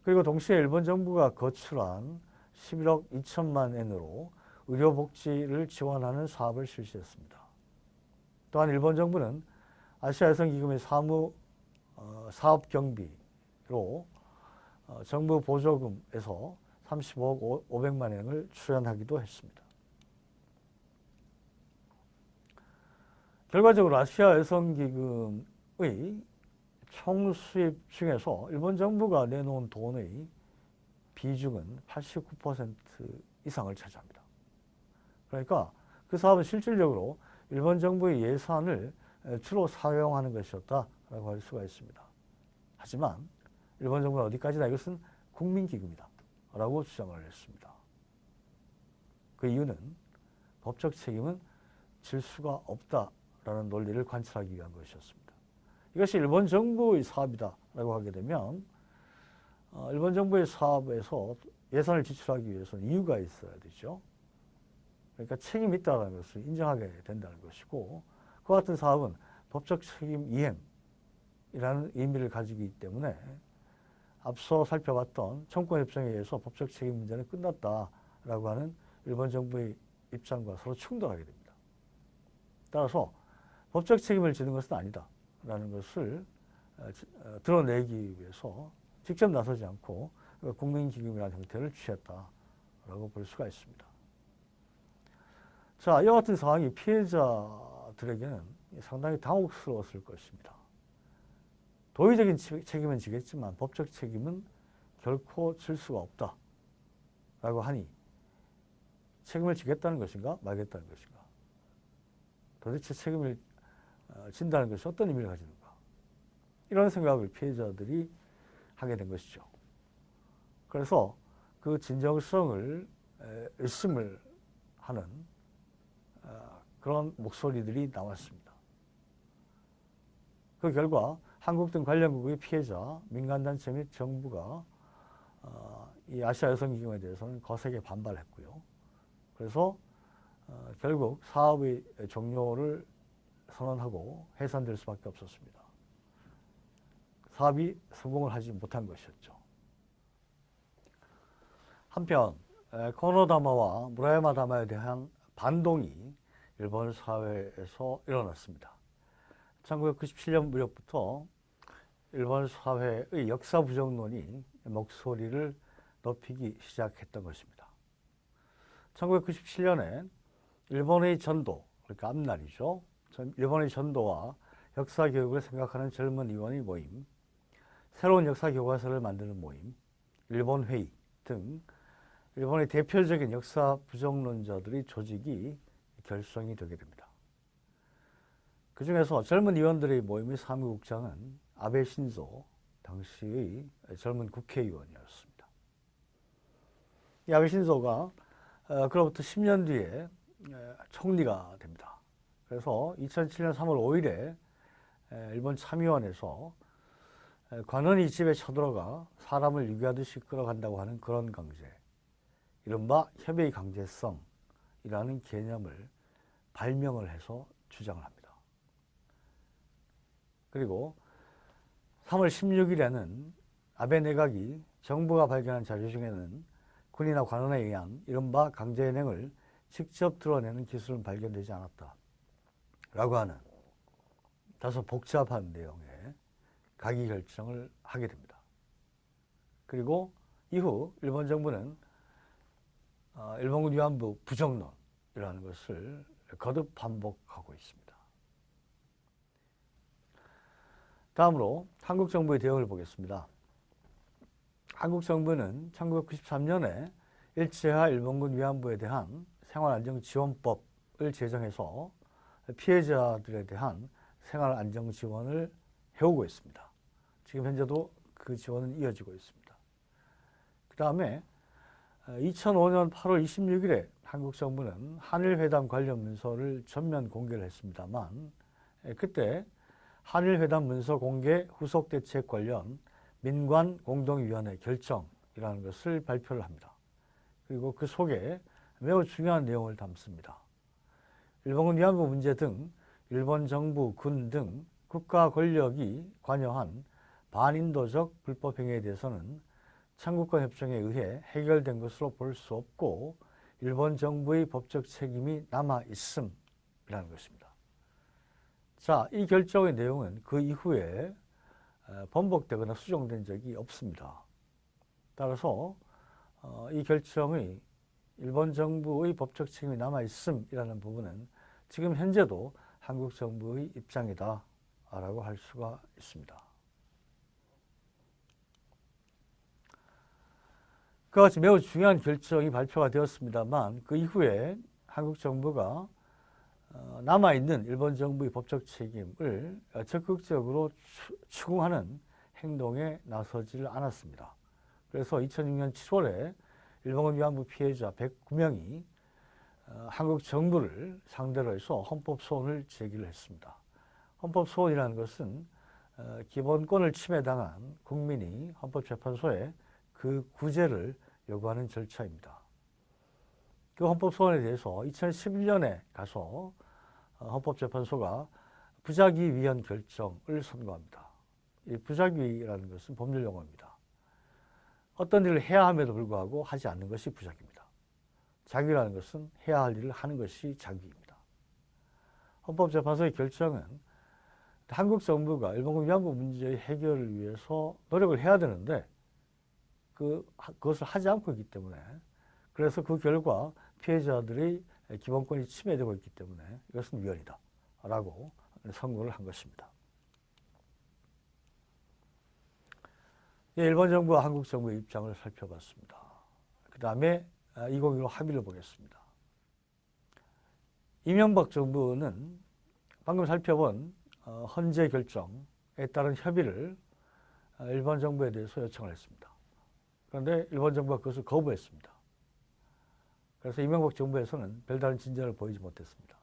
그리고 동시에 일본 정부가 거출한 11억 2천만 엔으로 의료복지를 지원하는 사업을 실시했습니다. 또한 일본 정부는 아시아 여성기금의 사업 경비로 정부 보조금에서 35억 500만 엔을 출연하기도 했습니다. 결과적으로 아시아 여성기금의 총 수입 중에서 일본 정부가 내놓은 돈의 비중은 89% 이상을 차지합니다. 그러니까 그 사업은 실질적으로 일본 정부의 예산을 주로 사용하는 것이었다라고 할 수가 있습니다. 하지만 일본 정부는 어디까지나 이것은 국민기금이다 라고 주장을 했습니다. 그 이유는 법적 책임은 질 수가 없다라는 논리를 관철하기 위한 것이었습니다. 이것이 일본 정부의 사업이다라고 하게 되면 일본 정부의 사업에서 예산을 지출하기 위해서는 이유가 있어야 되죠. 그러니까 책임이 있다는 것을 인정하게 된다는 것이고 그 같은 사업은 법적 책임 이행이라는 의미를 가지기 때문에 앞서 살펴봤던 청구협정에 의해서 법적 책임 문제는 끝났다라고 하는 일본 정부의 입장과 서로 충돌하게 됩니다. 따라서 법적 책임을 지는 것은 아니다라는 것을 드러내기 위해서 직접 나서지 않고 국민기금이라는 형태를 취했다라고 볼 수가 있습니다. 자, 이와 같은 상황이 피해자들에게는 상당히 당혹스러웠을 것입니다. 도의적인 책임은 지겠지만 법적 책임은 결코 질 수가 없다라고 하니 책임을 지겠다는 것인가 말겠다는 것인가? 도대체 책임을 진다는 것이 어떤 의미를 가지는가? 이런 생각을 피해자들이 하게 된 것이죠. 그래서 그 진정성을 의심을 하는 그런 목소리들이 나왔습니다. 그 결과 한국 등 관련국의 피해자, 민간단체 및 정부가 이 아시아 여성기금에 대해서는 거세게 반발했고요. 그래서 결국 사업의 종료를 선언하고 해산될 수밖에 없었습니다. 사업이 성공을 하지 못한 것이었죠. 한편 코노다마와 무라야마 다마에 대한 반동이 일본 사회에서 일어났습니다. 1997년 무렵부터 일본 사회의 역사 부정론이 목소리를 높이기 시작했던 것입니다. 1997년에 일본의 전도, 그러니까 앞날이죠. 일본의 전도와 역사 교육을 생각하는 젊은 의원의 모임, 새로운 역사 교과서를 만드는 모임, 일본 회의 등 일본의 대표적인 역사 부정론자들의 조직이 결성이 되게 됩니다. 그 중에서 젊은 의원들의 모임의 사무국장은 아베 신조 당시의 젊은 국회의원이었습니다. 이 아베 신조가 그로부터 10년 뒤에 총리가 됩니다. 그래서 2007년 3월 5일에 일본 참의원에서 관원이 집에 쳐들어가 사람을 유기하듯이 끌어간다고 하는 그런 강제, 이른바 협의의 강제성이라는 개념을 발명을 해서 주장을 합니다. 그리고 3월 16일에는 아베 내각이 정부가 발견한 자료 중에는 군이나 관원에 의한 이른바 강제행을 직접 드러내는 기술은 발견되지 않았다 라고 하는 다소 복잡한 내용의 가기 결정을 하게 됩니다. 그리고 이후 일본 정부는 일본군 위안부 부정론이라는 것을 거듭 반복하고 있습니다. 다음으로 한국 정부의 대응을 보겠습니다. 한국 정부는 1993년에 일제하 일본군 위안부에 대한 생활안정지원법을 제정해서 피해자들에 대한 생활안정지원을 해오고 있습니다. 지금 현재도 그 지원은 이어지고 있습니다. 그 다음에 2005년 8월 26일에 한국 정부는 한일회담 관련 문서를 전면 공개를 했습니다만 그때 한일회담 문서 공개 후속 대책 관련 민관공동위원회 결정이라는 것을 발표를 합니다. 그리고 그 속에 매우 중요한 내용을 담습니다. 일본군 위안부 문제 등 일본 정부, 군 등 국가 권력이 관여한 반인도적 불법 행위에 대해서는 청구권 협정에 의해 해결된 것으로 볼 수 없고 일본 정부의 법적 책임이 남아 있음이라는 것입니다. 자, 이 결정의 내용은 그 이후에 번복되거나 수정된 적이 없습니다. 따라서 이 결정의 일본 정부의 법적 책임이 남아 있음이라는 부분은 지금 현재도 한국 정부의 입장이다 라고 할 수가 있습니다. 그와 같이 매우 중요한 결정이 발표가 되었습니다만 그 이후에 한국 정부가 남아있는 일본 정부의 법적 책임을 적극적으로 추궁하는 행동에 나서지를 않았습니다. 그래서 2006년 7월에 일본군 위안부 피해자 109명이 한국 정부를 상대로 해서 헌법소원을 제기를 했습니다. 헌법소원이라는 것은 기본권을 침해당한 국민이 헌법재판소에 그 구제를 요구하는 절차입니다. 그 헌법소원에 대해서 2011년에 가서 헌법재판소가 부작위위헌 결정을 선고합니다. 이 부작위라는 것은 법률 용어입니다. 어떤 일을 해야 함에도 불구하고 하지 않는 것이 부작위입니다. 작위라는 것은 해야 할 일을 하는 것이 작위입니다. 헌법재판소의 결정은 한국 정부가 일본군 위안부 문제의 해결을 위해서 노력을 해야 되는데 그것을 하지 않고 있기 때문에 그래서 그 결과 피해자들의 기본권이 침해되고 있기 때문에 이것은 위헌이다 라고 선고를 한 것입니다. 일본 정부와 한국 정부의 입장을 살펴봤습니다. 그 다음에 2015 합의를 보겠습니다. 이명박 정부는 방금 살펴본 헌재 결정에 따른 협의를 일본 정부에 대해서 요청을 했습니다. 그런데 일본 정부가 그것을 거부했습니다. 그래서 이명박 정부에서는 별다른 진전을 보이지 못했습니다.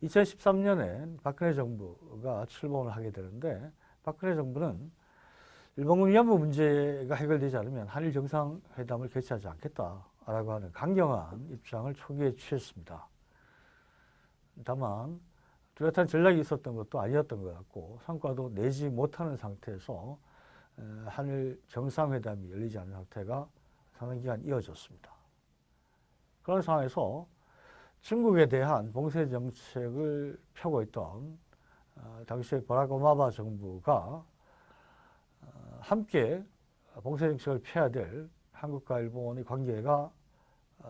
2013년에 박근혜 정부가 출범을 하게 되는데 박근혜 정부는 일본군 위안부 문제가 해결되지 않으면 한일 정상회담을 개최하지 않겠다라고 하는 강경한 입장을 초기에 취했습니다. 다만 뚜렷한 전략이 있었던 것도 아니었던 것 같고 성과도 내지 못하는 상태에서 한일 정상회담이 열리지 않은 상태가 상당 기간 이어졌습니다. 그런 상황에서 중국에 대한 봉쇄 정책을 펴고 있던 당시에 바락 오바마 정부가 함께 봉쇄 정책을 펴야 될 한국과 일본의 관계가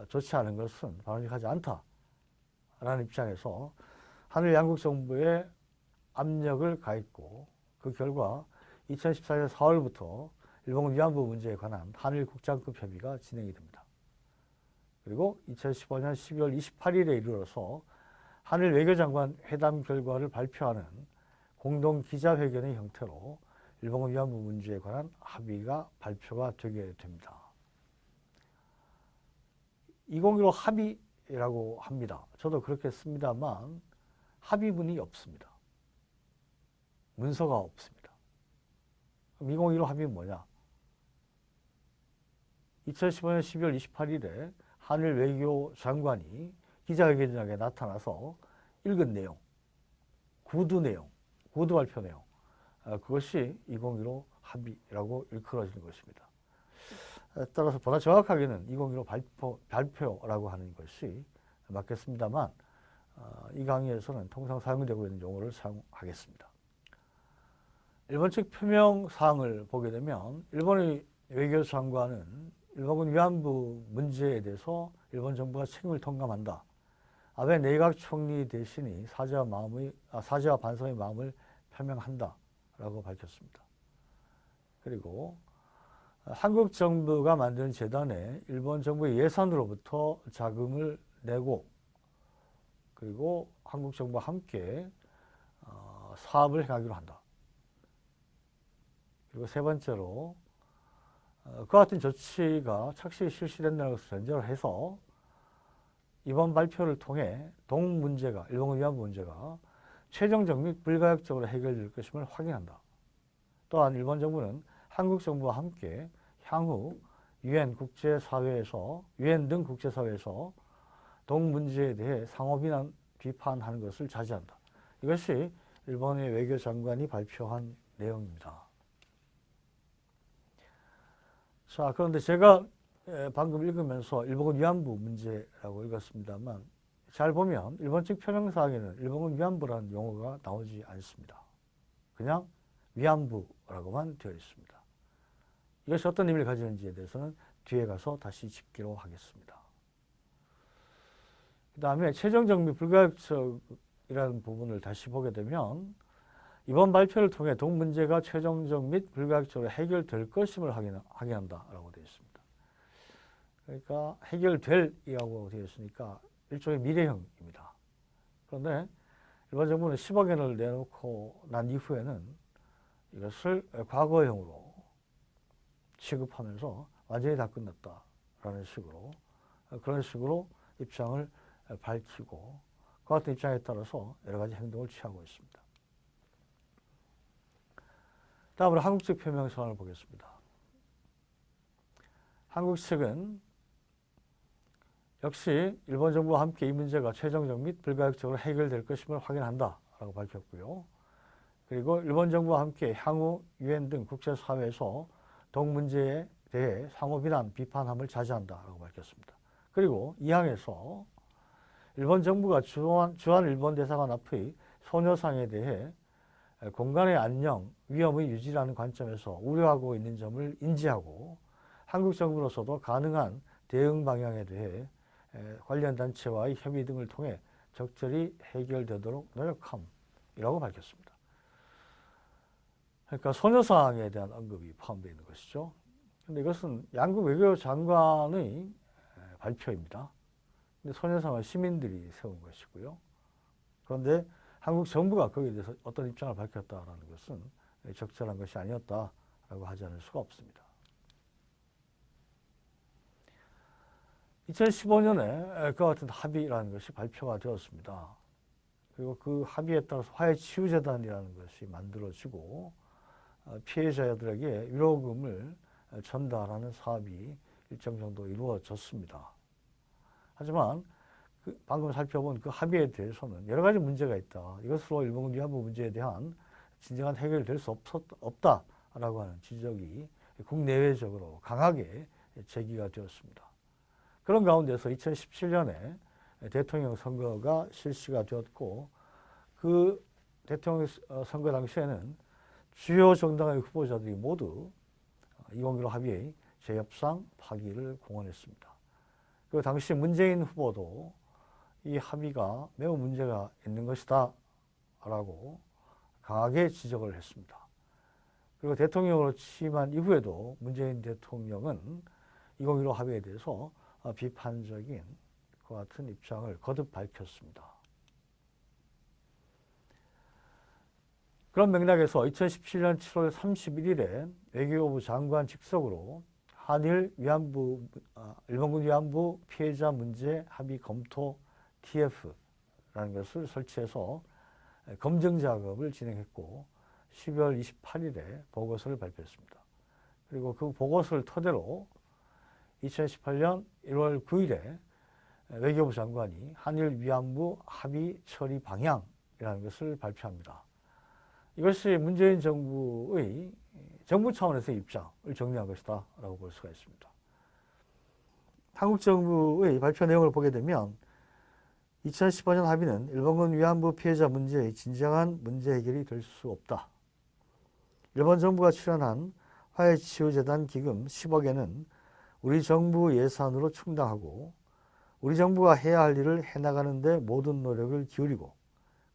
좋지 않은 것은 바람직하지 않다라는 입장에서 한일 양국 정부에 압력을 가했고 그 결과 2014년 4월부터 일본 위안부 문제에 관한 한일 국장급 협의가 진행이 됩니다. 그리고 2015년 12월 28일에 이르러서 한일 외교장관 회담 결과를 발표하는 공동 기자회견의 형태로 일본 위안부 문제에 관한 합의가 발표가 되게 됩니다. 2015 합의라고 합니다. 저도 그렇게 씁니다만 합의문이 없습니다. 문서가 없습니다. 그럼 2015 합의는 뭐냐? 2015년 12월 28일에 한일 외교 장관이 기자회견장에 나타나서 읽은 내용, 구두 발표 내용, 그것이 2015 합의라고 일컬어지는 것입니다. 따라서 보다 정확하게는 2015 발표라고 하는 것이 맞겠습니다만 이 강의에서는 통상 사용되고 있는 용어를 사용하겠습니다. 일본 측 표명 사항을 보게 되면 일본의 외교장관은 일본군 위안부 문제에 대해서 일본 정부가 책임을 통감한다. 아베 내각 총리 대신이 사죄와 반성의 마음을 표명한다라고 밝혔습니다. 그리고 한국 정부가 만든 재단에 일본 정부의 예산으로부터 자금을 내고 그리고 한국 정부와 함께 사업을 해가기로 한다. 그리고 세 번째로 그와 같은 조치가 착실히 실시된다는 것을 전제로 해서 이번 발표를 통해 일본군 위안부 문제가 최종적 및 불가역적으로 해결될 것임을 확인한다. 또한 일본 정부는 한국 정부와 함께 향후 유엔 등 국제사회에서 동 문제에 대해 상호 비판하는 것을 자제한다. 이것이 일본의 외교장관이 발표한 내용입니다. 자, 그런데 제가 방금 읽으면서 일본군 위안부 문제라고 읽었습니다만 잘 보면 일본 측 표명사항에는 일본군 위안부라는 용어가 나오지 않습니다. 그냥 위안부라고만 되어 있습니다. 이것이 어떤 의미를 가지는지에 대해서는 뒤에 가서 다시 짚기로 하겠습니다. 그 다음에 최종적 및 불가역적이라는 부분을 다시 보게 되면 이번 발표를 통해 동 문제가 최종적 및 불가역적으로 해결될 것임을 확인한다라고 되어 있습니다. 그러니까 해결될이라고 되어 있으니까 일종의 미래형입니다. 그런데 일본 정부는 10억 엔을 내놓고 난 이후에는 이것을 과거형으로 취급하면서 완전히 다 끝났다라는 식으로 그런 식으로 입장을 밝히고 그 같은 입장에 따라서 여러 가지 행동을 취하고 있습니다. 다음으로 한국 측 표명 사항을 보겠습니다. 한국 측은 역시 일본 정부와 함께 이 문제가 최종적 및 불가역적으로 해결될 것임을 확인한다라고 밝혔고요. 그리고 일본 정부와 함께 향후 유엔 등 국제사회에서 동 문제에 대해 상호 비판함을 자제한다라고 밝혔습니다. 그리고 이 항에서 일본 정부가 주한 일본 대사관 앞의 소녀상에 대해 공간의 안녕, 위험의 유지라는 관점에서 우려하고 있는 점을 인지하고 한국 정부로서도 가능한 대응 방향에 대해 관련 단체와의 협의 등을 통해 적절히 해결되도록 노력함이라고 밝혔습니다. 그러니까 소녀상에 대한 언급이 포함되어 있는 것이죠. 근데 이것은 양국 외교장관의 발표입니다. 근데 소녀상은 시민들이 세운 것이고요. 그런데 한국 정부가 거기에 대해서 어떤 입장을 밝혔다라는 것은 적절한 것이 아니었다라고 하지 않을 수가 없습니다. 2015년에 그와 같은 합의라는 것이 발표가 되었습니다. 그리고 그 합의에 따라서 화해치유재단이라는 것이 만들어지고 피해자들에게 위로금을 전달하는 사업이 일정 정도 이루어졌습니다. 하지만 방금 살펴본 그 합의에 대해서는 여러 가지 문제가 있다. 이것으로 일본 위안부 문제에 대한 진정한 해결이 될 수 없다라고 하는 지적이 국내외적으로 강하게 제기가 되었습니다. 그런 가운데서 2017년에 대통령 선거가 실시가 되었고 그 대통령 선거 당시에는 주요 정당의 후보자들이 모두 2015 합의의 재협상 파기를 공언했습니다. 그 당시 문재인 후보도 이 합의가 매우 문제가 있는 것이다 라고 강하게 지적을 했습니다. 그리고 대통령으로 취임한 이후에도 문재인 대통령은 2015 합의에 대해서 비판적인 그와 같은 입장을 거듭 밝혔습니다. 그런 맥락에서 2017년 7월 31일에 외교부 장관 직속으로 한일 일본군 위안부 피해자 문제 합의 검토 TF라는 것을 설치해서 검증 작업을 진행했고 12월 28일에 보고서를 발표했습니다. 그리고 그 보고서를 토대로 2018년 1월 9일에 외교부 장관이 한일 위안부 합의 처리 방향이라는 것을 발표합니다. 이것이 문재인 정부의 정부 차원에서의 입장을 정리한 것이다 라고 볼 수가 있습니다. 한국 정부의 발표 내용을 보게 되면 2015년 합의는 일본군 위안부 피해자 문제의 진정한 문제 해결이 될 수 없다. 일본 정부가 출연한 화해치유재단 기금 10억엔은 우리 정부 예산으로 충당하고 우리 정부가 해야 할 일을 해나가는 데 모든 노력을 기울이고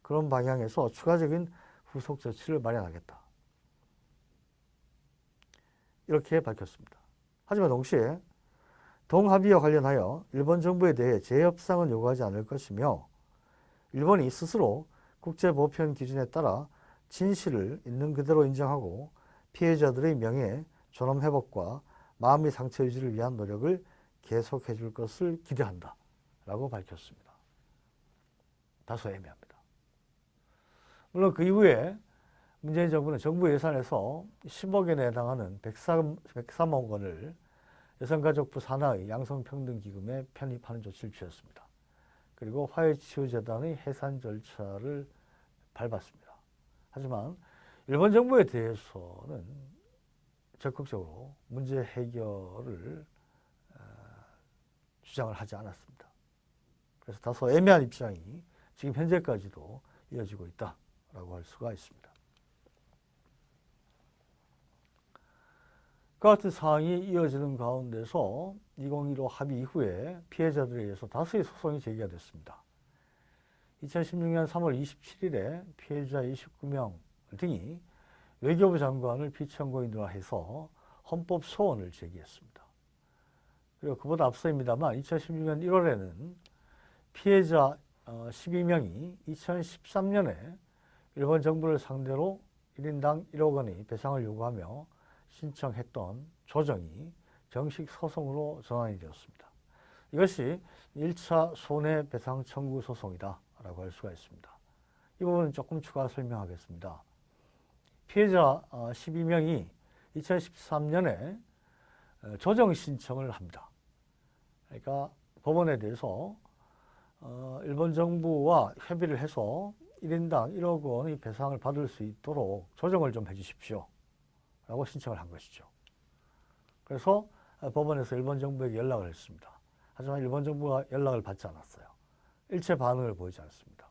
그런 방향에서 추가적인 후속 조치를 마련하겠다. 이렇게 밝혔습니다. 하지만 동시에 동합의와 관련하여 일본 정부에 대해 재협상은 요구하지 않을 것이며 일본이 스스로 국제보편 기준에 따라 진실을 있는 그대로 인정하고 피해자들의 명예, 존엄 회복과 마음의 상처 유지를 위한 노력을 계속해 줄 것을 기대한다 라고 밝혔습니다. 다소 애매합니다. 물론 그 이후에 문재인 정부는 정부 예산에서 10억엔에 해당하는 103억 원을 여성가족부 산하의 양성평등기금에 편입하는 조치를 취했습니다. 그리고 화해치유재단의 해산 절차를 밟았습니다. 하지만 일본 정부에 대해서는 적극적으로 문제 해결을 주장을 하지 않았습니다. 그래서 다소 애매한 입장이 지금 현재까지도 이어지고 있다라고 할 수가 있습니다. 그 같은 사항이 이어지는 가운데서 2015 합의 이후에 피해자들에 의해서 다수의 소송이 제기가 됐습니다. 2016년 3월 27일에 피해자 29명 등이 외교부 장관을 피청구인으로 해서 헌법 소원을 제기했습니다. 그리고 그보다 앞서입니다만 2016년 1월에는 피해자 12명이 2013년에 일본 정부를 상대로 1인당 1억 원의 배상을 요구하며 신청했던 조정이 정식 소송으로 전환이 되었습니다. 이것이 1차 손해배상 청구 소송이다 라고 할 수가 있습니다. 이 부분은 조금 추가 설명하겠습니다. 피해자 12명이 2013년에 조정 신청을 합니다. 그러니까 법원에 대해서 일본 정부와 협의를 해서 1인당 1억 원의 배상을 받을 수 있도록 조정을 좀 해주십시오 라고 신청을 한 것이죠. 그래서 법원에서 일본 정부에게 연락을 했습니다. 하지만 일본 정부가 연락을 받지 않았어요. 일체 반응을 보이지 않습니다.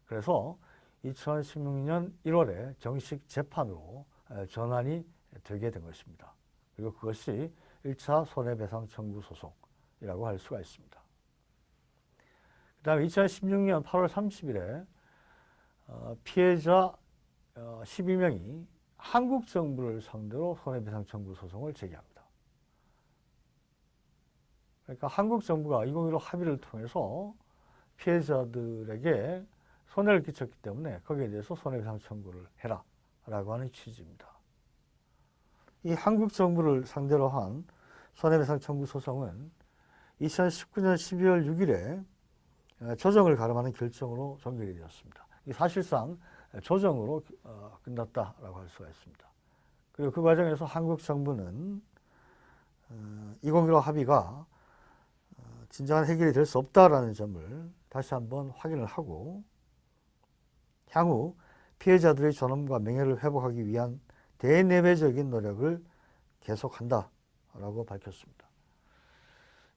그래서 2016년 1월에 정식 재판으로 전환이 되게 된 것입니다. 그리고 그것이 1차 손해배상 청구 소송이라고 할 수가 있습니다. 그 다음에 2016년 8월 30일에 피해자 12명이 한국 정부를 상대로 손해배상 청구 소송을 제기합니다. 그러니까 한국 정부가 2015 합의를 통해서 피해자들에게 손해를 끼쳤기 때문에 거기에 대해서 손해배상 청구를 해라 라고 하는 취지입니다. 이 한국 정부를 상대로 한 손해배상 청구 소송은 2019년 12월 6일에 조정을 가름하는 결정으로 종결이 되었습니다. 사실상 조정으로 끝났다라고 할 수가 있습니다. 그리고 그 과정에서 한국 정부는 2015 합의가 진정한 해결이 될 수 없다라는 점을 다시 한번 확인을 하고 향후 피해자들의 존엄과 명예를 회복하기 위한 대내외적인 노력을 계속한다라고 밝혔습니다.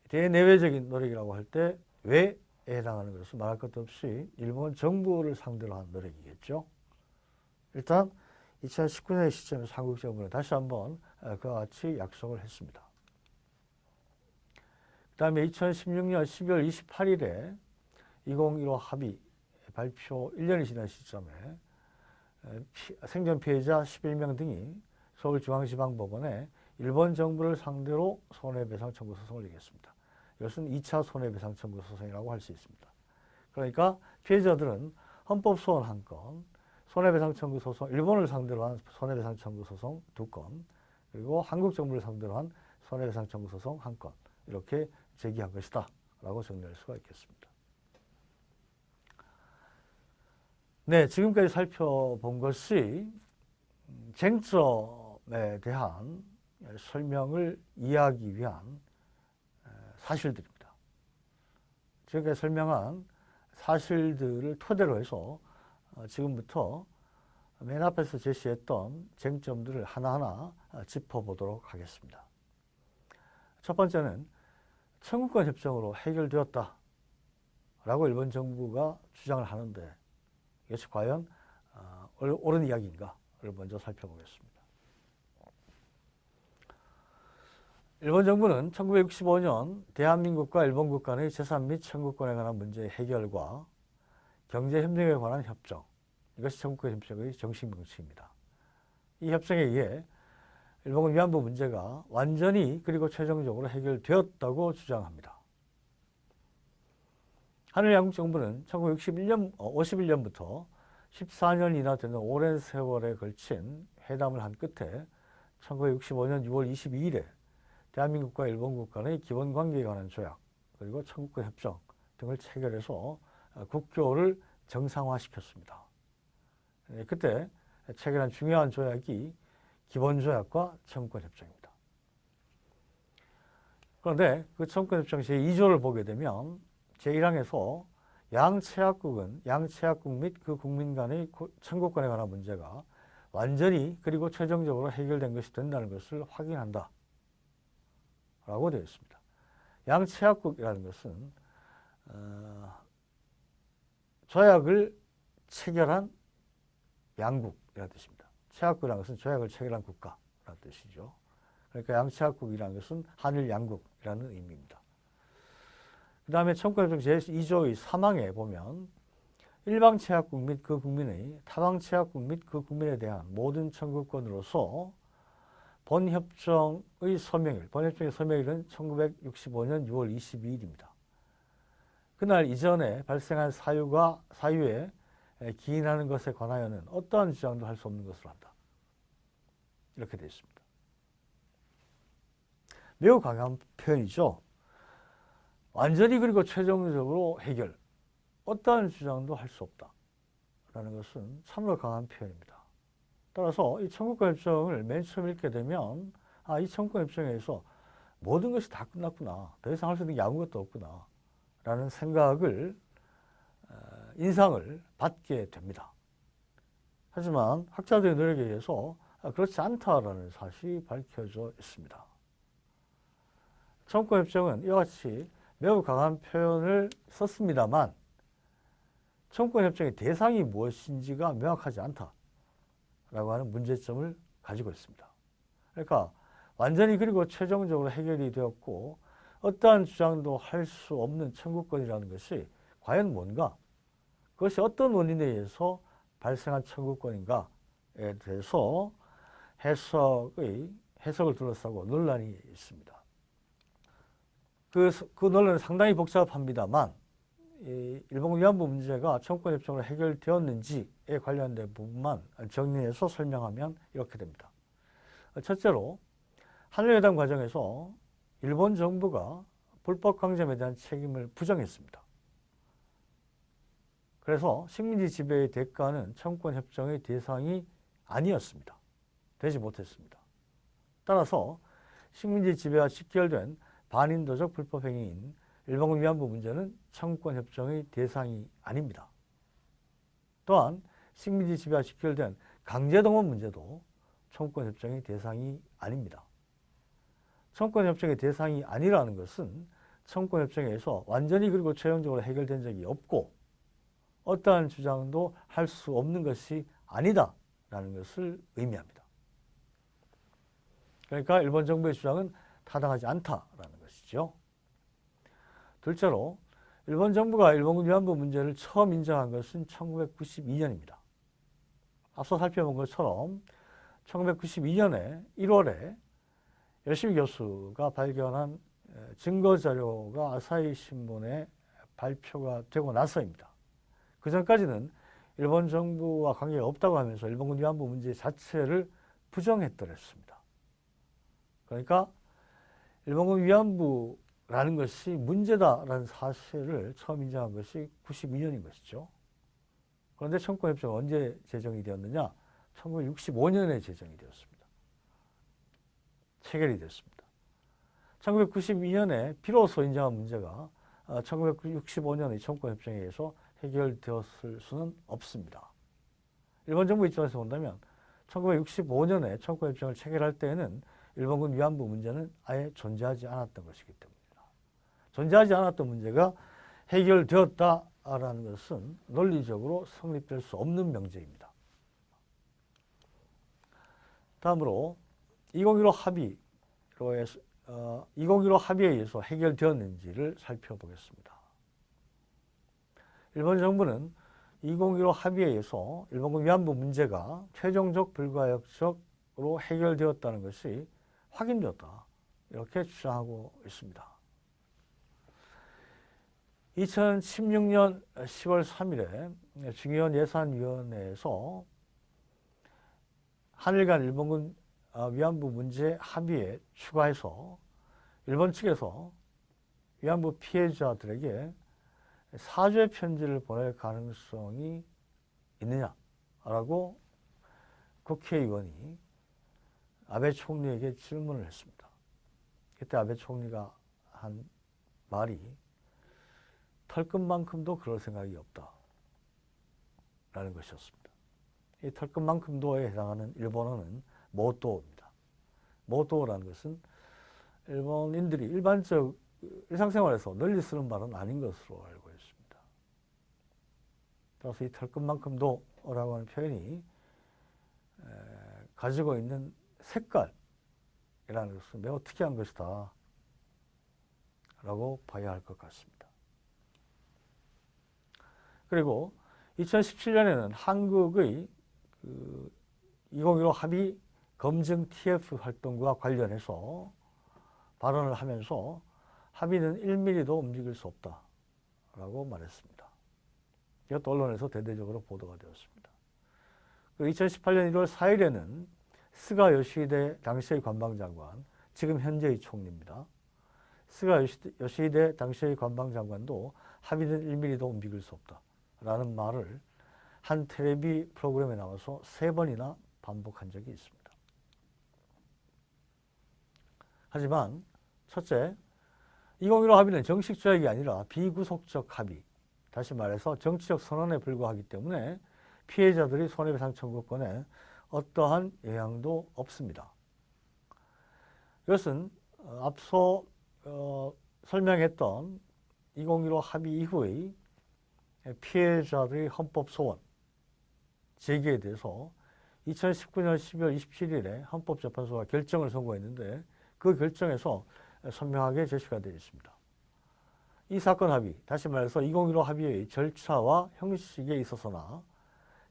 대내외적인 노력이라고 할 때 외에 해당하는 것은 말할 것도 없이 일본 정부를 상대로 한 노력이겠죠. 일단 2019년의 시점에서 한국 정부는 다시 한번 그와 같이 약속을 했습니다. 그 다음에 2016년 12월 28일에 2015 합의 발표 1년이 지난 시점에 생존 피해자 11명 등이 서울중앙지방법원에 일본 정부를 상대로 손해배상 청구 소송을 내겠습니다. 이것은 2차 손해배상 청구 소송이라고 할 수 있습니다. 그러니까 피해자들은 헌법소원 1건, 손해배상 청구 소송, 일본을 상대로 한 손해배상 청구 소송 2건, 그리고 한국 정부를 상대로 한 손해배상 청구 소송 1건, 이렇게 제기한 것이다 라고 정리할 수가 있겠습니다. 네, 지금까지 살펴본 것이 쟁점에 대한 설명을 이해하기 위한 사실들입니다. 지금까지 설명한 사실들을 토대로 해서 지금부터 맨 앞에서 제시했던 쟁점들을 하나하나 짚어보도록 하겠습니다. 첫 번째는 청구권 협정으로 해결되었다 라고 일본 정부가 주장을 하는데 이것이 과연 옳은 이야기인가를 먼저 살펴보겠습니다. 일본 정부는 1965년 대한민국과 일본국 간의 재산 및 청구권에 관한 문제 해결과 경제협력에 관한 협정, 이것이 청구권 협정의 정식 명칭입니다. 이 협정에 의해 일본군 위안부 문제가 완전히 그리고 최종적으로 해결되었다고 주장합니다. 한일 양국 정부는 1951년부터 14년이나 되는 오랜 세월에 걸친 회담을 한 끝에 1965년 6월 22일에 대한민국과 일본국 간의 기본관계에 관한 조약, 그리고 청구권 협정 등을 체결해서 국교를 정상화시켰습니다. 그때 체결한 중요한 조약이 기본조약과 청구권 협정입니다. 그런데 그 청구권 협정 제2조를 보게 되면 제1항에서 양체약국 및 그 국민 간의 청구권에 관한 문제가 완전히 그리고 최종적으로 해결된 것이 된다는 것을 확인한다 라고 되어 있습니다. 양체약국이라는 것은 조약을 체결한 양국이라는 뜻입니다. 체약국이라는 것은 조약을 체결한 국가라는 뜻이죠. 그러니까 양체약국이라는 것은 한일 양국이라는 의미입니다. 그 다음에 청구권 협정 제2조의 3항에 보면 일방체약국 및 그 국민의 타방체약국 및 그 국민에 대한 모든 청구권으로서 본협정의 서명일은 1965년 6월 22일입니다. 그날 이전에 발생한 사유에 기인하는 것에 관하여는 어떠한 주장도 할 수 없는 것으로 한다. 이렇게 되어 있습니다. 매우 강한 표현이죠. 완전히 그리고 최종적으로 해결, 어떠한 주장도 할 수 없다라는 것은 참으로 강한 표현입니다. 따라서 이 청구권 협정을 맨 처음 읽게 되면 이 청구권 협정에서 모든 것이 다 끝났구나, 더 이상 할 수 있는 게 아무것도 없구나 라는 생각을 인상을 받게 됩니다. 하지만 학자들의 노력에 의해서 그렇지 않다라는 사실이 밝혀져 있습니다. 청구권 협정은 이와 같이 매우 강한 표현을 썼습니다만 청구권 협정의 대상이 무엇인지가 명확하지 않다라고 하는 문제점을 가지고 있습니다. 그러니까 완전히 그리고 최종적으로 해결이 되었고 어떠한 주장도 할 수 없는 청구권이라는 것이 과연 뭔가, 그것이 어떤 원인에 의해서 발생한 청구권인가에 대해서 해석을 둘러싸고 논란이 있습니다. 그 논란은 상당히 복잡합니다만 일본군 위안부 문제가 청구권협정으로 해결되었는지에 관련된 부분만 정리해서 설명하면 이렇게 됩니다. 첫째로 한일회담 과정에서 일본 정부가 불법 강점에 대한 책임을 부정했습니다. 그래서 식민지 지배의 대가는 청구권협정의 대상이 아니었습니다. 되지 못했습니다. 따라서 식민지 지배와 직결된 반인도적 불법 행위인 일본군 위안부 문제는 청구권협정의 대상이 아닙니다. 또한 식민지 지배와 직결된 강제동원 문제도 청구권협정의 대상이 아닙니다. 청구권협정의 대상이 아니라는 것은 청구권협정에서 완전히 그리고 최종적으로 해결된 적이 없고 어떠한 주장도 할 수 없는 것이 아니다라는 것을 의미합니다. 그러니까 일본 정부의 주장은 타당하지 않다라는 것이죠. 둘째로 일본 정부가 일본군 위안부 문제를 처음 인정한 것은 1992년입니다. 앞서 살펴본 것처럼 1992년에 1월에 여시미 교수가 발견한 증거자료가 아사히 신문에 발표가 되고 나서입니다. 그 전까지는 일본 정부와 관계가 없다고 하면서 일본군 위안부 문제 자체를 부정했더랬습니다. 그러니까 일본군 위안부라는 것이 문제다라는 사실을 처음 인정한 것이 92년인 것이죠. 그런데 청구권협정은 언제 제정이 되었느냐? 1965년에 제정이 되었습니다. 체결이 됐습니다. 1992년에 비로소 인정한 문제가 1965년의 청구권협정에 의해서 해결되었을 수는 없습니다. 일본 정부 입장에서 본다면 1965년에 청구권협정을 체결할 때에는 일본군 위안부 문제는 아예 존재하지 않았던 것이기 때문입니다. 존재하지 않았던 문제가 해결되었다라는 것은 논리적으로 성립될 수 없는 명제입니다. 다음으로 2015 합의에 의해서 해결되었는지를 살펴보겠습니다. 일본 정부는 2015 합의에 의해서 일본군 위안부 문제가 최종적 불가역적으로 해결되었다는 것이 확인되었다. 이렇게 주장하고 있습니다. 2016년 10월 3일에 중의원 예산위원회에서 한일 간 일본군 위안부 문제 합의에 추가해서 일본 측에서 위안부 피해자들에게 사죄 편지를 보낼 가능성이 있느냐라고 국회의원이 아베 총리에게 질문을 했습니다. 그때 아베 총리가 한 말이 털끝만큼도 그럴 생각이 없다라는 것이었습니다. 이 털끝만큼도에 해당하는 일본어는 모토입니다. 모토라는 것은 일본인들이 일상생활에서 널리 쓰는 말은 아닌 것으로 알고 있습니다. 따라서 이 털끝만큼도라고 하는 표현이 가지고 있는 색깔이라는 것은 매우 특이한 것이다 라고 봐야 할 것 같습니다. 그리고 2017년에는 한국의 2015 합의 검증 TF 활동과 관련해서 발언을 하면서 합의는 1mm도 움직일 수 없다라고 말했습니다. 이것도 언론에서 대대적으로 보도가 되었습니다. 2018년 1월 4일에는 스가 요시히데 당시의 관방장관, 지금 현재의 총리입니다. 스가 요시히데 당시의 관방장관도 합의는 1mm도 움직일 수 없다라는 말을 한 텔레비 프로그램에 나와서 3번이나 반복한 적이 있습니다. 하지만 첫째, 2015 합의는 정식 조약이 아니라 비구속적 합의, 다시 말해서 정치적 선언에 불과하기 때문에 피해자들이 손해배상 청구권에 어떠한 영향도 없습니다. 이것은 앞서 설명했던 2015 합의 이후의 피해자들의 헌법소원 제기에 대해서 2019년 12월 27일에 헌법재판소가 결정을 선고했는데 그 결정에서 선명하게 제시가 되어 있습니다. 이 사건 합의, 다시 말해서 2015 합의의 절차와 형식에 있어서나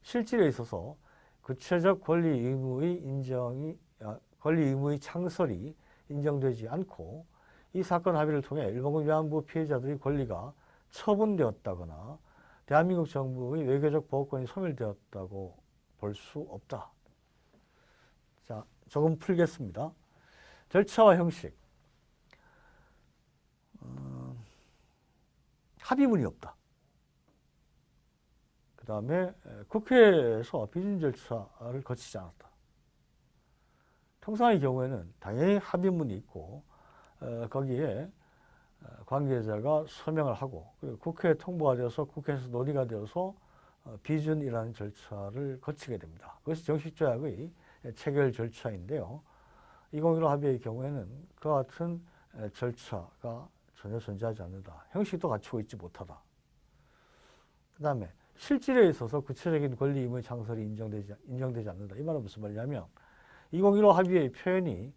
실질에 있어서 구체적 권리 의무의 창설이 인정되지 않고 이 사건 합의를 통해 일본군 위안부 피해자들의 권리가 처분되었다거나 대한민국 정부의 외교적 보호권이 소멸되었다고 볼 수 없다. 자, 조금 풀겠습니다. 절차와 형식. 합의문이 없다. 그 다음에 국회에서 비준 절차를 거치지 않았다. 통상의 경우에는 당연히 합의문이 있고 거기에 관계자가 서명을 하고 그리고 국회에 통보가 되어서 국회에서 논의가 되어서 비준이라는 절차를 거치게 됩니다. 그것이 정식조약의 체결 절차인데요. 2015 합의의 경우에는 그와 같은 절차가 전혀 존재하지 않는다. 형식도 갖추고 있지 못하다. 그 다음에 실질에 있어서 구체적인 권리 의무의 창설이 인정되지 않는다. 이 말은 무슨 말이냐면 2015 합의의 표현이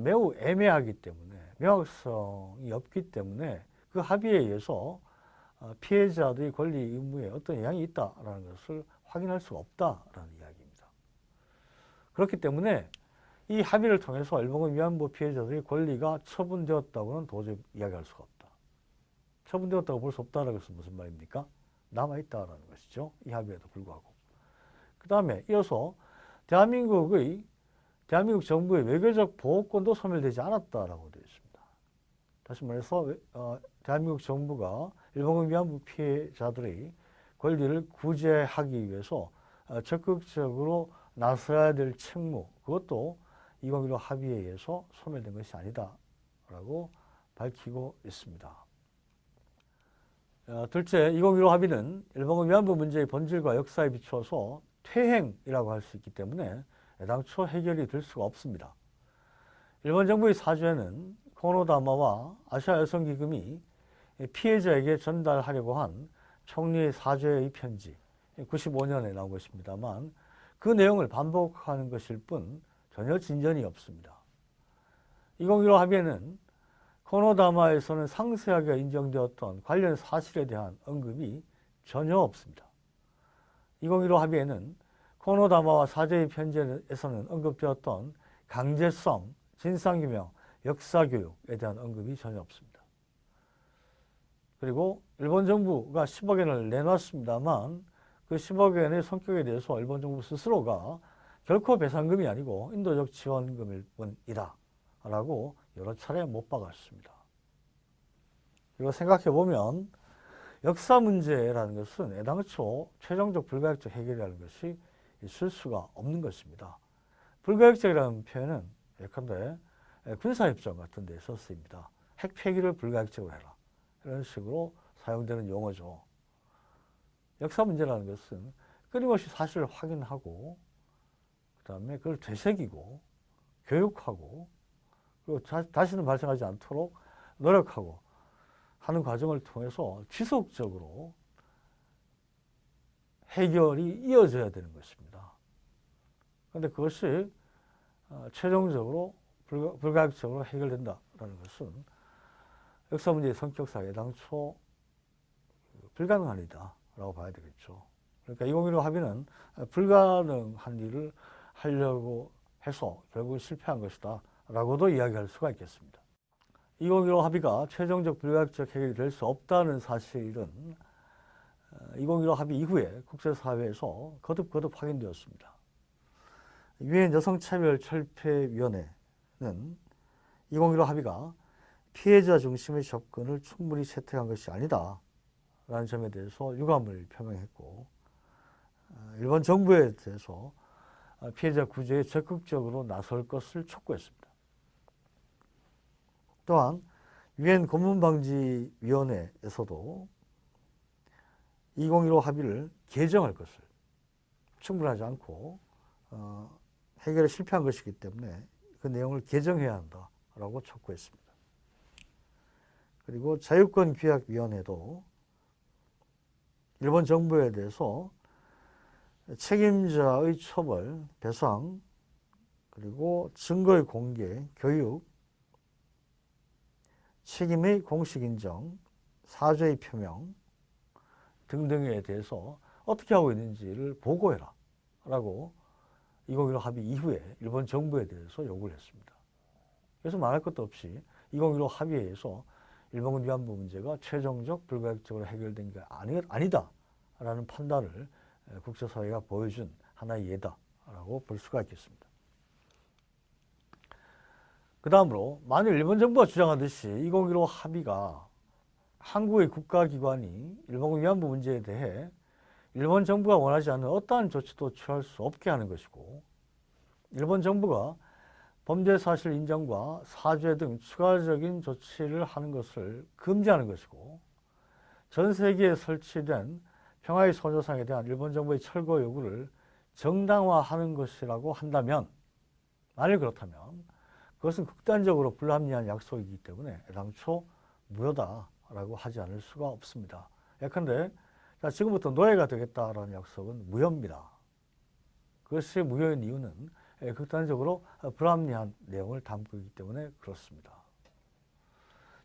매우 애매하기 때문에 명확성이 없기 때문에 그 합의에 의해서 피해자들의 권리 의무에 어떤 영향이 있다라는 것을 확인할 수가 없다라는 이야기입니다. 그렇기 때문에 이 합의를 통해서 일본군 위안부 피해자들의 권리가 처분되었다고는 도저히 이야기할 수가 없다. 처분되었다고 볼 수 없다는 것은 무슨 말입니까? 남아있다라는 것이죠. 이 합의에도 불구하고. 그 다음에 이어서 대한민국 정부의 외교적 보호권도 소멸되지 않았다라고 되어 있습니다. 다시 말해서 대한민국 정부가 일본군 위안부 피해자들의 권리를 구제하기 위해서 적극적으로 나서야 될 책무, 그것도 2015 합의에 의해서 소멸된 것이 아니다라고 밝히고 있습니다. 둘째, 2015 합의는 일본군 위안부 문제의 본질과 역사에 비추어서 퇴행이라고 할 수 있기 때문에 애당초 해결이 될 수가 없습니다. 일본 정부의 사죄는 코노다마와 아시아 여성기금이 피해자에게 전달하려고 한 총리의 사죄의 편지, 95년에 나온 것입니다만 그 내용을 반복하는 것일 뿐 전혀 진전이 없습니다. 2015 합의에는 코노다마에서는 상세하게 인정되었던 관련 사실에 대한 언급이 전혀 없습니다. 2015 합의에는 코노다마와 사죄의 편지에서는 언급되었던 강제성, 진상규명, 역사교육에 대한 언급이 전혀 없습니다. 그리고 일본 정부가 10억 엔을 내놨습니다만 그 10억 엔의 성격에 대해서 일본 정부 스스로가 결코 배상금이 아니고 인도적 지원금일 뿐이다 라고 여러 차례 못 박았습니다. 그리고 생각해보면 역사 문제라는 것은 애당초 최종적 불가역적 해결이라는 것이 있을 수가 없는 것입니다. 불가역적이라는 표현은 예컨대 군사협정 같은 데서 쓰입니다. 핵 폐기를 불가역적으로 해라. 이런 식으로 사용되는 용어죠. 역사 문제라는 것은 끊임없이 사실을 확인하고 그 다음에 그걸 되새기고 교육하고 그리고 다시는 발생하지 않도록 노력하고 하는 과정을 통해서 지속적으로 해결이 이어져야 되는 것입니다. 그런데 그것이 최종적으로 불가역적으로 해결된다는 것은 역사 문제의 성격상 애당초 불가능한 일이다라고 봐야 되겠죠. 그러니까 2015 합의는 불가능한 일을 하려고 해서 결국 실패한 것이다 라고도 이야기할 수가 있겠습니다. 2015 합의가 최종적 불가역적 해결이 될 수 없다는 사실은 2015 합의 이후에 국제사회에서 거듭 확인되었습니다. 유엔 여성차별철폐위원회는 2015 합의가 피해자 중심의 접근을 충분히 채택한 것이 아니다 라는 점에 대해서 유감을 표명했고 일본 정부에 대해서 피해자 구제에 적극적으로 나설 것을 촉구했습니다. 또한 유엔 고문방지위원회에서도 2015 합의를 개정할 것을 충분하지 않고 해결에 실패한 것이기 때문에 그 내용을 개정해야 한다라고 촉구했습니다. 그리고 자유권규약위원회도 일본 정부에 대해서 책임자의 처벌, 배상, 그리고 증거의 공개, 교육, 책임의 공식 인정, 사죄의 표명 등등에 대해서 어떻게 하고 있는지를 보고해라 라고 2015 합의 이후에 일본 정부에 대해서 요구를 했습니다. 그래서 말할 것도 없이 2015 합의에 의해서 일본군 위안부 문제가 최종적 불가역적으로 해결된 게 아니다라는 판단을 국제사회가 보여준 하나의 예다라고 볼 수가 있겠습니다. 그 다음으로 만일 일본 정부가 주장하듯이 2015 합의가 한국의 국가기관이 일본군 위안부 문제에 대해 일본 정부가 원하지 않는 어떠한 조치도 취할 수 없게 하는 것이고, 일본 정부가 범죄 사실 인정과 사죄 등 추가적인 조치를 하는 것을 금지하는 것이고, 전 세계에 설치된 평화의 소녀상에 대한 일본 정부의 철거 요구를 정당화하는 것이라고 한다면, 만일 그렇다면 그것은 극단적으로 불합리한 약속이기 때문에 애당초 무효다라고 하지 않을 수가 없습니다. 예컨대 지금부터 노예가 되겠다라는 약속은 무효입니다. 그것이 무효인 이유는 극단적으로 불합리한 내용을 담고 있기 때문에 그렇습니다.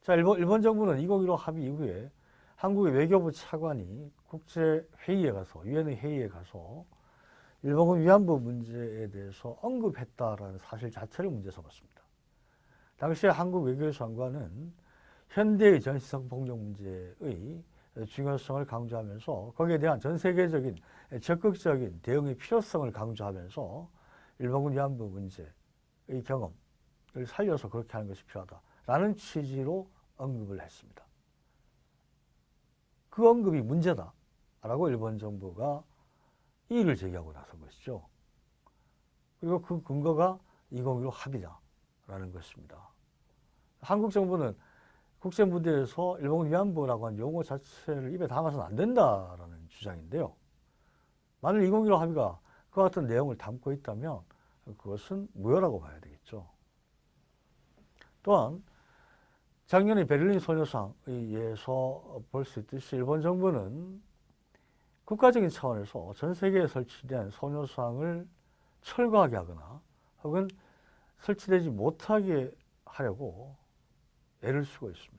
자, 일본 정부는 2015 합의 이후에 한국의 외교부 차관이 국제회의에 가서, 유엔의 회의에 가서 일본군 위안부 문제에 대해서 언급했다라는 사실 자체를 문제 삼았습니다. 당시에 한국 외교부 장관은 현대의 전시성 폭력 문제의 중요성을 강조하면서 거기에 대한 전 세계적인 적극적인 대응의 필요성을 강조하면서 일본군 위안부 문제의 경험을 살려서 그렇게 하는 것이 필요하다라는 취지로 언급을 했습니다. 그 언급이 문제다라고 일본 정부가 이의를 제기하고 나선 것이죠. 그리고 그 근거가 2015 합의다라는 것입니다. 한국 정부는 국제 무대에서 일본군 위안부라고 하는 용어 자체를 입에 담아서는 안 된다라는 주장인데요. 만일 2015 합의가 그와 같은 내용을 담고 있다면 그것은 무효라고 봐야 되겠죠. 또한 작년에 베를린 소녀상에 의해서 볼 수 있듯이 일본 정부는 국가적인 차원에서 전 세계에 설치된 소녀상을 철거하게 하거나 혹은 설치되지 못하게 하려고 애를 쓰고 있습니다.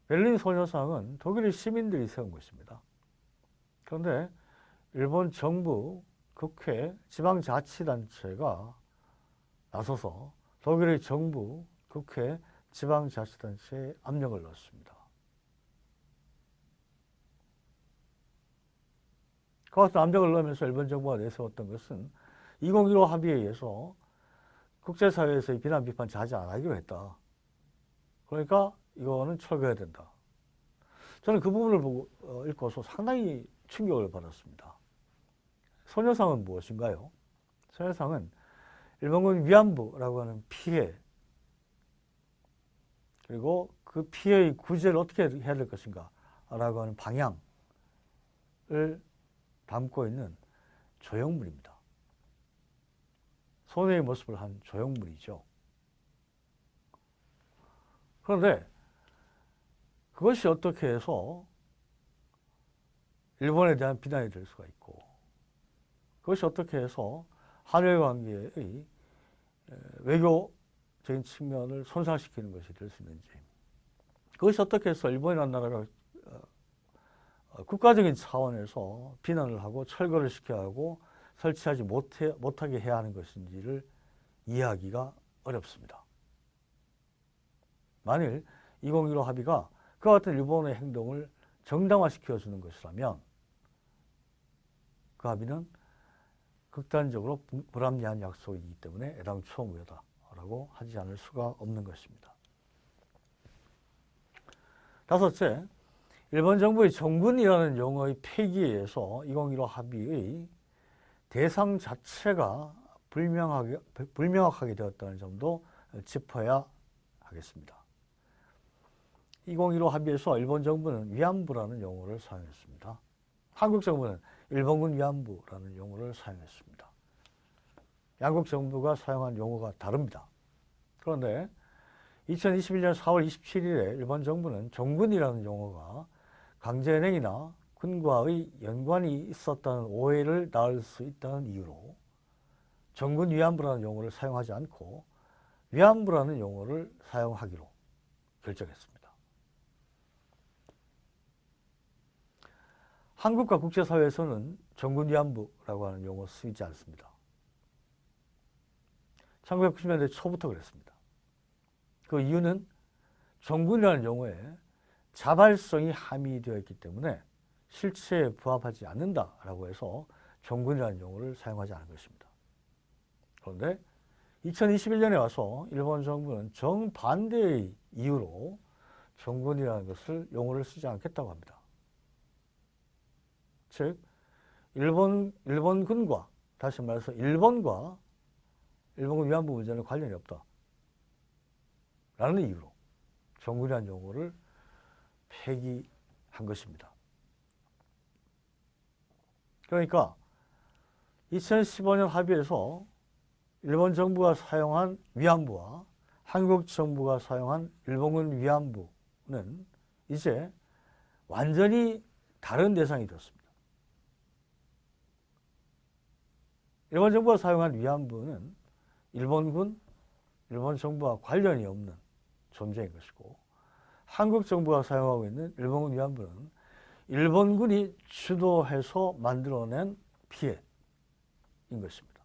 베를린 소녀상은 독일의 시민들이 세운 것입니다. 그런데 일본 정부, 국회, 지방자치단체가 나서서 독일의 정부, 국회, 지방자치단체에 압력을 넣었습니다. 그와 같은 압력을 넣으면서 일본 정부가 내세웠던 것은 2015 합의에 의해서 국제사회에서의 비난, 비판 자제 안 하기로 했다. 그러니까 이거는 철거해야 된다. 저는 그 부분을 보고 읽고서 상당히 충격을 받았습니다. 소녀상은 무엇인가요? 소녀상은 일본군 위안부라고 하는 피해, 그리고 그 피해의 구제를 어떻게 해야 될 것인가 라고 하는 방향을 담고 있는 조형물입니다. 소녀의 모습을 한 조형물이죠. 그런데 그것이 어떻게 해서 일본에 대한 비난이 될 수가 있고, 그것이 어떻게 해서 한일 관계의 외교적인 측면을 손상시키는 것이 될 수 있는지, 그것이 어떻게 해서 일본이라는 나라가 국가적인 차원에서 비난을 하고 철거를 시켜야 하고 설치하지 못하게 해야 하는 것인지를 이해하기가 어렵습니다. 만일 2015 합의가 그와 같은 일본의 행동을 정당화시켜주는 것이라면 그 합의는 극단적으로 불합리한 약속이기 때문에 애당초 무효다라고 하지 않을 수가 없는 것입니다. 다섯째, 일본 정부의 정군이라는 용어의 폐기에 의해서 2015 합의의 대상 자체가 불명확하게 되었다는 점도 짚어야 하겠습니다. 2015 합의에서 일본 정부는 위안부라는 용어를 사용했습니다. 한국 정부는 일본군 위안부라는 용어를 사용했습니다. 양국 정부가 사용한 용어가 다릅니다. 그런데 2021년 4월 27일에 일본 정부는 정군이라는 용어가 강제행위나 군과의 연관이 있었다는 오해를 낳을 수 있다는 이유로 정군 위안부라는 용어를 사용하지 않고 위안부라는 용어를 사용하기로 결정했습니다. 한국과 국제사회에서는 정군위안부라고 하는 용어 쓰이지 않습니다. 1990년대 초부터 그랬습니다. 그 이유는 정군이라는 용어에 자발성이 함의되어 있기 때문에 실체에 부합하지 않는다라고 해서 정군이라는 용어를 사용하지 않은 것입니다. 그런데 2021년에 와서 일본 정부는 정반대의 이유로 정군이라는 것을 용어를 쓰지 않겠다고 합니다. 즉 일본군과 다시 말해서 일본군 위안부 문제는 관련이 없다 라는 이유로 정군이라는 용어를 폐기한 것입니다. 그러니까 2015년 합의에서 일본 정부가 사용한 위안부와 한국 정부가 사용한 일본군 위안부는 이제 완전히 다른 대상이 되었습니다. 일본 정부가 사용한 위안부는 일본 정부와 관련이 없는 존재인 것이고, 한국 정부가 사용하고 있는 일본군 위안부는 일본군이 주도해서 만들어낸 피해인 것입니다.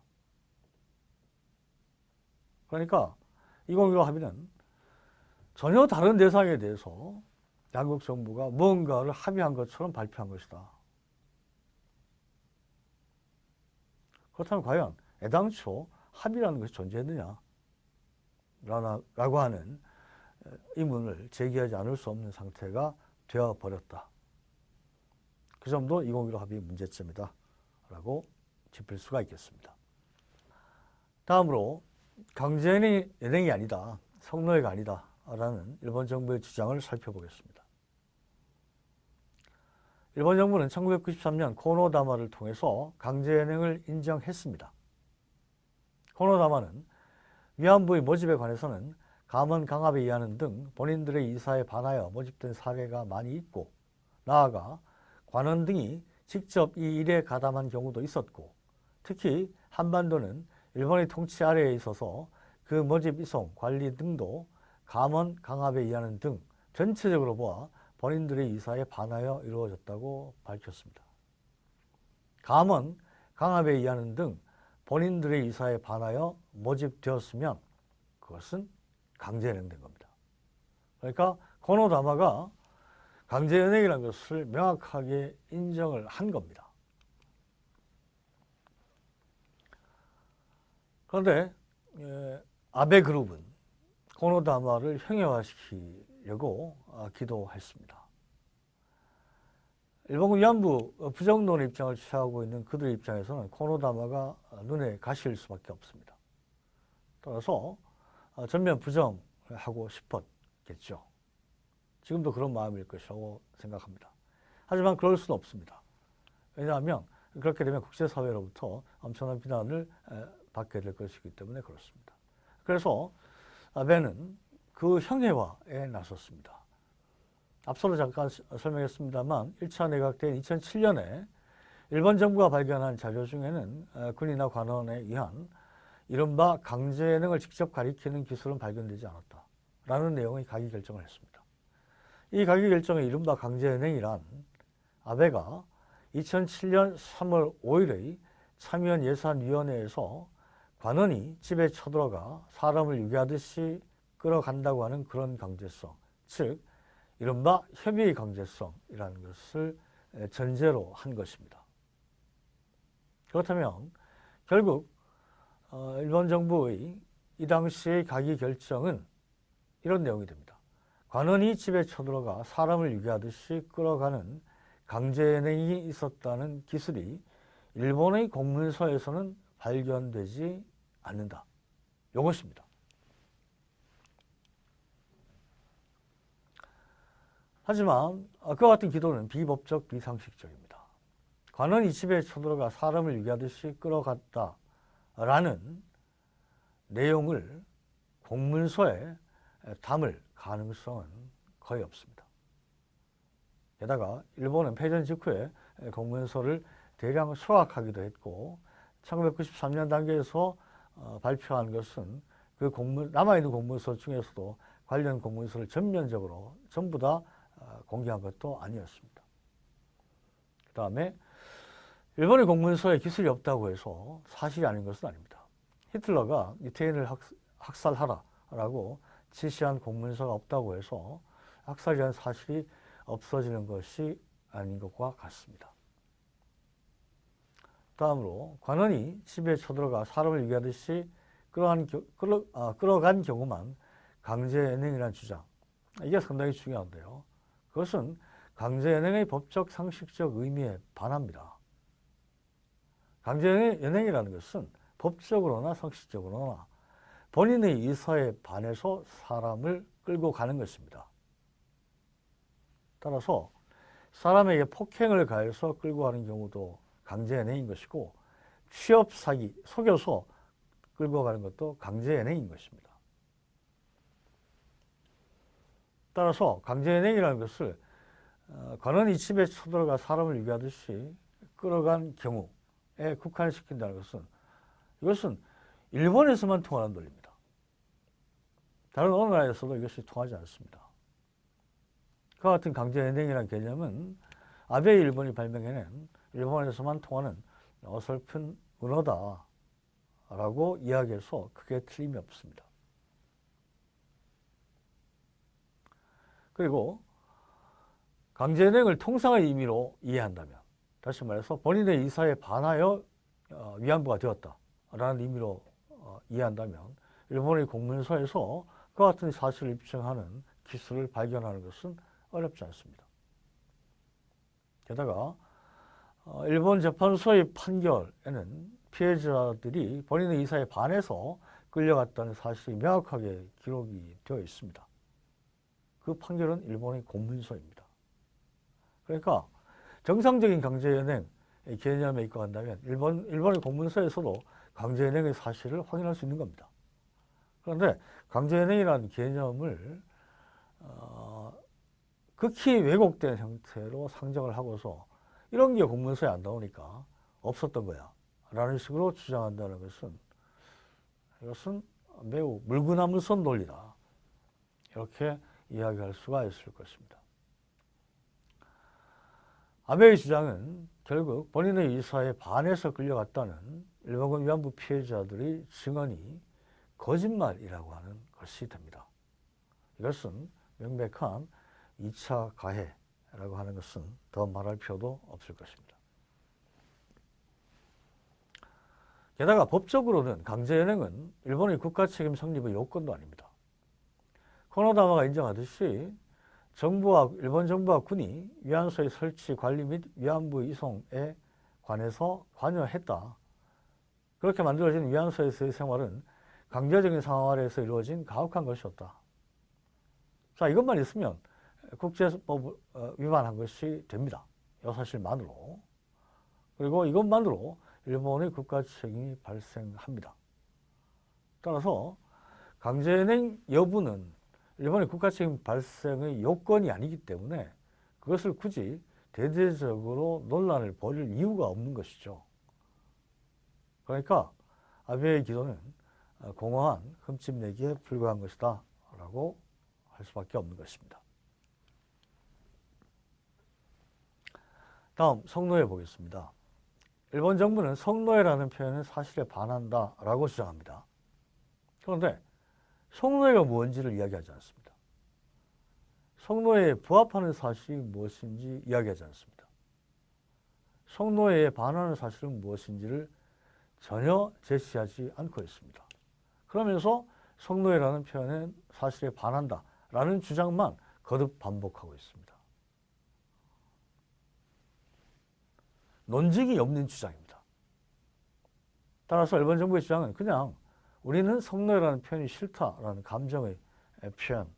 그러니까 2015 합의는 전혀 다른 대상에 대해서 한국 정부가 무언가를 합의한 것처럼 발표한 것이다. 그렇다면 과연 애당초 합의라는 것이 존재했느냐? 라고 하는 의문을 제기하지 않을 수 없는 상태가 되어버렸다. 그 점도 2015 합의의 문제점이다 라고 짚을 수가 있겠습니다. 다음으로 강제연행이 아니다, 성노예가 아니다 라는 일본 정부의 주장을 살펴보겠습니다. 일본 정부는 1993년 코노다마를 통해서 강제연행을 인정했습니다. 코노다마는 위안부의 모집에 관해서는 감언 강압에 의하는 등 본인들의 이사에 반하여 모집된 사례가 많이 있고, 나아가 관원 등이 직접 이 일에 가담한 경우도 있었고, 특히 한반도는 일본의 통치 아래에 있어서 그 모집 이송, 관리 등도 감언 강압에 의하는 등 전체적으로 보아 본인들의 이사에 반하여 이루어졌다고 밝혔습니다. 감언 강압에 의하는 등 본인들의 이사에 반하여 모집되었으면 그것은 강제연행된 겁니다. 그러니까 코노다마가 강제연행이라는 것을 명확하게 인정을 한 겁니다. 그런데 아베 그룹은 코노다마를 형해화시키려고 기도했습니다. 일본군 위안부 부정론의 입장을 취하고 있는 그들의 입장에서는 코노다마가 눈에 가시일 수밖에 없습니다. 따라서 전면 부정하고 싶었겠죠. 지금도 그런 마음일 것이라고 생각합니다. 하지만 그럴 수는 없습니다. 왜냐하면 그렇게 되면 국제사회로부터 엄청난 비난을 받게 될 것이기 때문에 그렇습니다. 그래서 아베는 그 형해화에 나섰습니다. 앞서도 잠깐 설명했습니다만 1차 내각 때인 2007년에 일본 정부가 발견한 자료 중에는 군이나 관원에 의한 이른바 강제연행을 직접 가리키는 기술은 발견되지 않았다라는 내용의 가기 결정을 했습니다. 이 가기 결정의 이른바 강제연행이란 아베가 2007년 3월 5일의 참의원 예산위원회에서 관원이 집에 쳐들어가 사람을 유기하듯이 끌어간다고 하는 그런 강제성, 즉 이른바 협의의 강제성이라는 것을 전제로 한 것입니다. 그렇다면 결국 일본 정부의 이 당시의 가기 결정은 이런 내용이 됩니다. 관원이 집에 쳐들어가 사람을 유기하듯이 끌어가는 강제연행이 있었다는 기술이 일본의 공문서에서는 발견되지 않는다. 이것입니다. 하지만 그와 같은 기도는 비법적, 비상식적입니다. 관원이 집에 쳐들어가 사람을 유기하듯이 끌어갔다라는 내용을 공문서에 담을 가능성은 거의 없습니다. 게다가 일본은 패전 직후에 공문서를 대량 수락하기도 했고 1993년 단계에서 발표한 것은 그 남아있는 공문서 중에서도 관련 공문서를 전면적으로 전부 다 공개한 것도 아니었습니다. 그다음에 일본의 공문서에 기술이 없다고 해서 사실이 아닌 것은 아닙니다. 히틀러가 유태인을 학살하라라고 지시한 공문서가 없다고 해서 학살이라는 사실이 없어지는 것이 아닌 것과 같습니다. 다음으로 관원이 집에 쳐들어가 사람을 유기하듯이 끌어간 경우만 강제연행이라는 주장, 이게 상당히 중요한데요. 그것은 강제연행의 법적 상식적 의미에 반합니다. 강제연행이라는 것은 법적으로나 상식적으로나 본인의 의사에 반해서 사람을 끌고 가는 것입니다. 따라서 사람에게 폭행을 가해서 끌고 가는 경우도 강제연행인 것이고, 취업 사기, 속여서 끌고 가는 것도 강제연행인 것입니다. 따라서 강제연행이라는 것을 관원이 집에 쳐들어가 사람을 유기하듯이 끌어간 경우에 국한시킨다는 것은, 이것은 일본에서만 통하는 논리입니다. 다른 어느 나라에서도 이것이 통하지 않습니다. 그와 같은 강제연행이라는 개념은 아베 일본이 발명해낸 일본에서만 통하는 어설픈 언어다라고 이야기해서 크게 틀림이 없습니다. 그리고 강제연행을 통상의 의미로 이해한다면, 다시 말해서 본인의 의사에 반하여 위안부가 되었다라는 의미로 이해한다면, 일본의 공문서에서 그와 같은 사실을 입증하는 기술을 발견하는 것은 어렵지 않습니다. 게다가 일본 재판소의 판결에는 피해자들이 본인의 의사에 반해서 끌려갔다는 사실이 명확하게 기록이 되어 있습니다. 그 판결은 일본의 공문서입니다. 그러니까 정상적인 강제연행 개념에 입각한다면 일본의 공문서에서도 강제연행의 사실을 확인할 수 있는 겁니다. 그런데 강제연행이라는 개념을 극히 왜곡된 형태로 상정을 하고서 이런 게 공문서에 안 나오니까 없었던 거야 라는 식으로 주장한다는 것은, 이것은 매우 물구나무선 논리다, 이렇게 이야기할 수가 있을 것입니다. 아베의 주장은 결국 본인의 의사에 반해서 끌려갔다는 일본군 위안부 피해자들의 증언이 거짓말이라고 하는 것이 됩니다. 이것은 명백한 2차 가해라고 하는 것은 더 말할 필요도 없을 것입니다. 게다가 법적으로는 강제연행은 일본의 국가책임 성립의 요건도 아닙니다. 코노다마가 인정하듯이 일본 정부와 군이 위안소의 설치, 관리 및 위안부 이송에 관해서 관여했다. 그렇게 만들어진 위안소에서의 생활은 강제적인 상황 아래에서 이루어진 가혹한 것이었다. 자, 이것만 있으면 국제법 위반한 것이 됩니다. 이 사실만으로. 그리고 이것만으로 일본의 국가 책임이 발생합니다. 따라서 강제연행 여부는 일본의 국가 책임 발생의 요건이 아니기 때문에 그것을 굳이 대대적으로 논란을 벌일 이유가 없는 것이죠. 그러니까 아베의 기도는 공허한 흠집내기에 불과한 것이다 라고 할 수밖에 없는 것입니다. 다음 성노예 보겠습니다. 일본 정부는 성노예라는 표현은 사실에 반한다 라고 주장합니다. 그런데 성노예가 무엇인지를 이야기하지 않습니다. 성노예에 부합하는 사실이 무엇인지 이야기하지 않습니다. 성노예에 반하는 사실은 무엇인지를 전혀 제시하지 않고 있습니다. 그러면서 성노예라는 표현은 사실에 반한다 라는 주장만 거듭 반복하고 있습니다. 논증이 없는 주장입니다. 따라서 일본 정부의 주장은 그냥 우리는 성노예라는 표현이 싫다라는 감정의 표현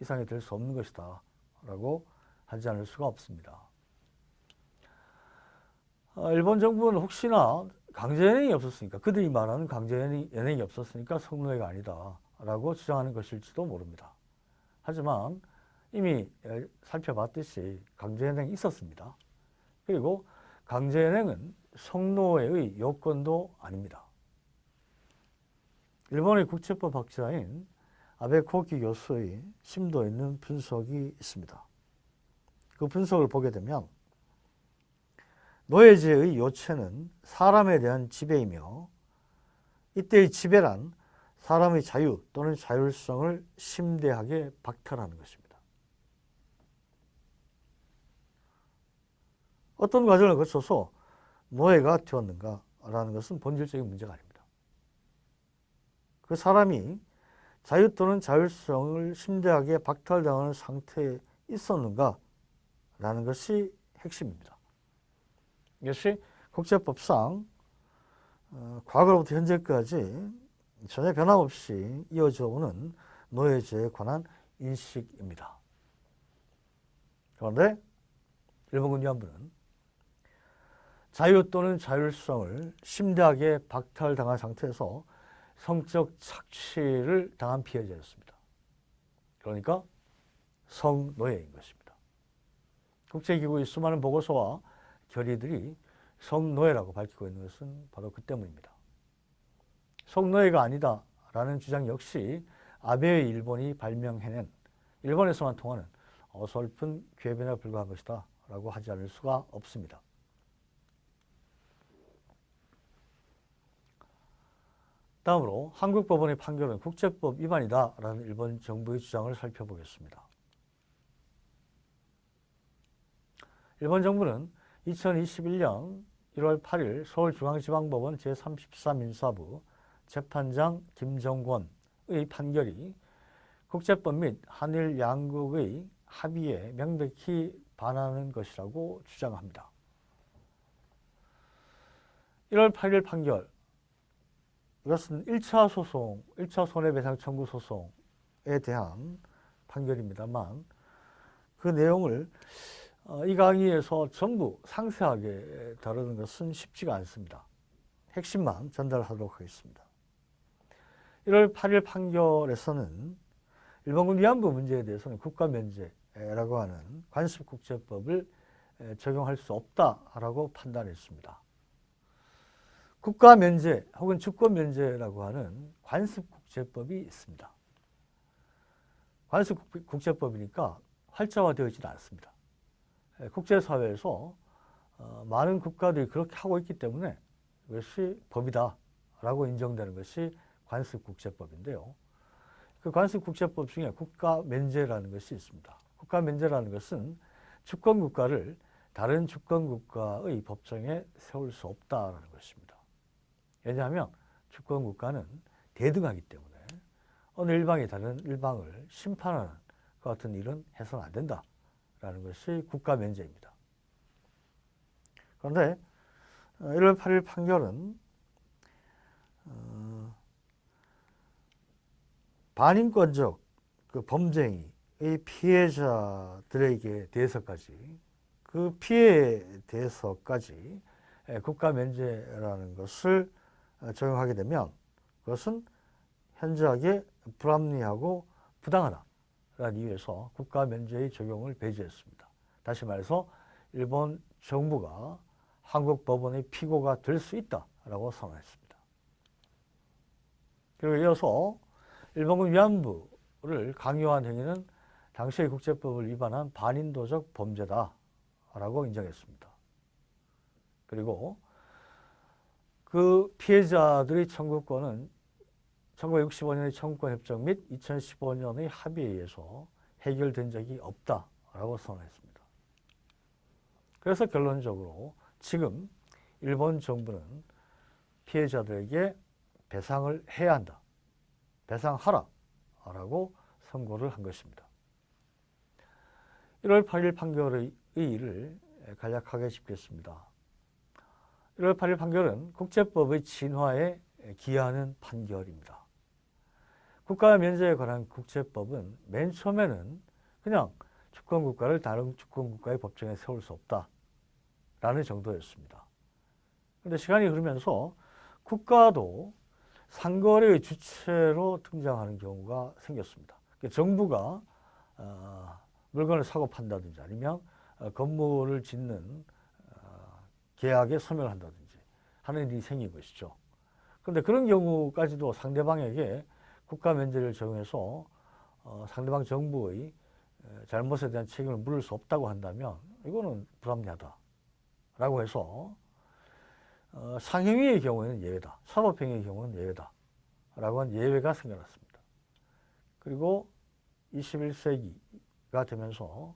이상이 될 수 없는 것이다 라고 하지 않을 수가 없습니다. 일본 정부는 혹시나 강제연행이 없었으니까, 그들이 말하는 강제연행이 없었으니까 성노예가 아니다 라고 주장하는 것일지도 모릅니다. 하지만 이미 살펴봤듯이 강제연행이 있었습니다. 그리고 강제연행은 성노예의 요건도 아닙니다. 일본의 국제법 학자인 아베 코키 교수의 심도 있는 분석이 있습니다. 그 분석을 보게 되면 노예제의 요체는 사람에 대한 지배이며 이때의 지배란 사람의 자유 또는 자율성을 심대하게 박탈하는 것입니다. 어떤 과정을 거쳐서 노예가 되었는가라는 것은 본질적인 문제가 아닙니다. 그 사람이 자유 또는 자율성을 심대하게 박탈당하는 상태에 있었는가라는 것이 핵심입니다. 이것이 국제법상 과거로부터 현재까지 전혀 변함없이 이어져 오는 노예제에 관한 인식입니다. 그런데 일본군 위안부는 자유 또는 자율성을 심대하게 박탈당한 상태에서 성적 착취를 당한 피해자였습니다. 그러니까 성노예인 것입니다. 국제기구의 수많은 보고서와 결의들이 성노예라고 밝히고 있는 것은 바로 그 때문입니다. 성노예가 아니다라는 주장 역시 아베의 일본이 발명해낸 일본에서만 통하는 어설픈 궤변에 불과한 것이다 라고 하지 않을 수가 없습니다. 다음으로 한국 법원의 판결은 국제법 위반이다라는 일본 정부의 주장을 살펴보겠습니다. 일본 정부는 2021년 1월 8일 서울중앙지방법원 제33인사부 재판장 김정권의 판결이 국제법 및 한일 양국의 합의에 명백히 반하는 것이라고 주장합니다. 1월 8일 판결, 이것은 1차 소송, 1차 손해배상 청구 소송에 대한 판결입니다만 그 내용을 이 강의에서 전부 상세하게 다루는 것은 쉽지가 않습니다. 핵심만 전달하도록 하겠습니다. 1월 8일 판결에서는 일본군 위안부 문제에 대해서는 국가면제라고 하는 관습국제법을 적용할 수 없다라고 판단했습니다. 국가면제 혹은 주권면제라고 하는 관습국제법이 있습니다. 관습국제법이니까 활자화되어 있지는 않습니다. 국제사회에서 많은 국가들이 그렇게 하고 있기 때문에 이것이 법이다라고 인정되는 것이 관습국제법인데요. 그 관습국제법 중에 국가면제라는 것이 있습니다. 국가면제라는 것은 주권국가를 다른 주권국가의 법정에 세울 수 없다는 것입니다. 왜냐하면 주권국가는 대등하기 때문에 어느 일방이 다른 일방을 심판하는 것 같은 일은 해서는 안 된다라는 것이 국가면제입니다. 그런데 1월 8일 판결은 반인권적 그 범죄의 피해자들에게 대해서까지 그 피해에 대해서까지 국가면제라는 것을 적용하게 되면 그것은 현저하게 불합리하고 부당하다라는 이유에서 국가면제의 적용을 배제했습니다. 다시 말해서 일본 정부가 한국 법원의 피고가 될 수 있다라고 선언했습니다. 그리고 이어서 일본군 위안부를 강요한 행위는 당시의 국제법을 위반한 반인도적 범죄다라고 인정했습니다. 그리고 그 피해자들의 청구권은 1965년의 청구권 협정 및 2015년의 합의에 의해서 해결된 적이 없다라고 선언했습니다. 그래서 결론적으로 지금 일본 정부는 피해자들에게 배상을 해야 한다. 배상하라라고 선고를 한 것입니다. 1월 8일 판결의 의의를 간략하게 짚겠습니다. 1월 8일 판결은 국제법의 진화에 기여하는 판결입니다. 국가면제에 관한 국제법은 맨 처음에는 그냥 주권국가를 다른 주권국가의 법정에 세울 수 없다라는 정도였습니다. 그런데 시간이 흐르면서 국가도 상거래의 주체로 등장하는 경우가 생겼습니다. 정부가 물건을 사고 판다든지 아니면 건물을 짓는 계약에 서명을 한다든지 하는 일이 생긴 것이죠. 그런데 그런 경우까지도 상대방에게 국가면제를 적용해서 상대방 정부의 잘못에 대한 책임을 물을 수 없다고 한다면 이거는 불합리하다. 라고 해서 상행위의 경우에는 예외다, 사법행위의 경우는 예외다 라고 한 예외가 생겨났습니다. 그리고 21세기가 되면서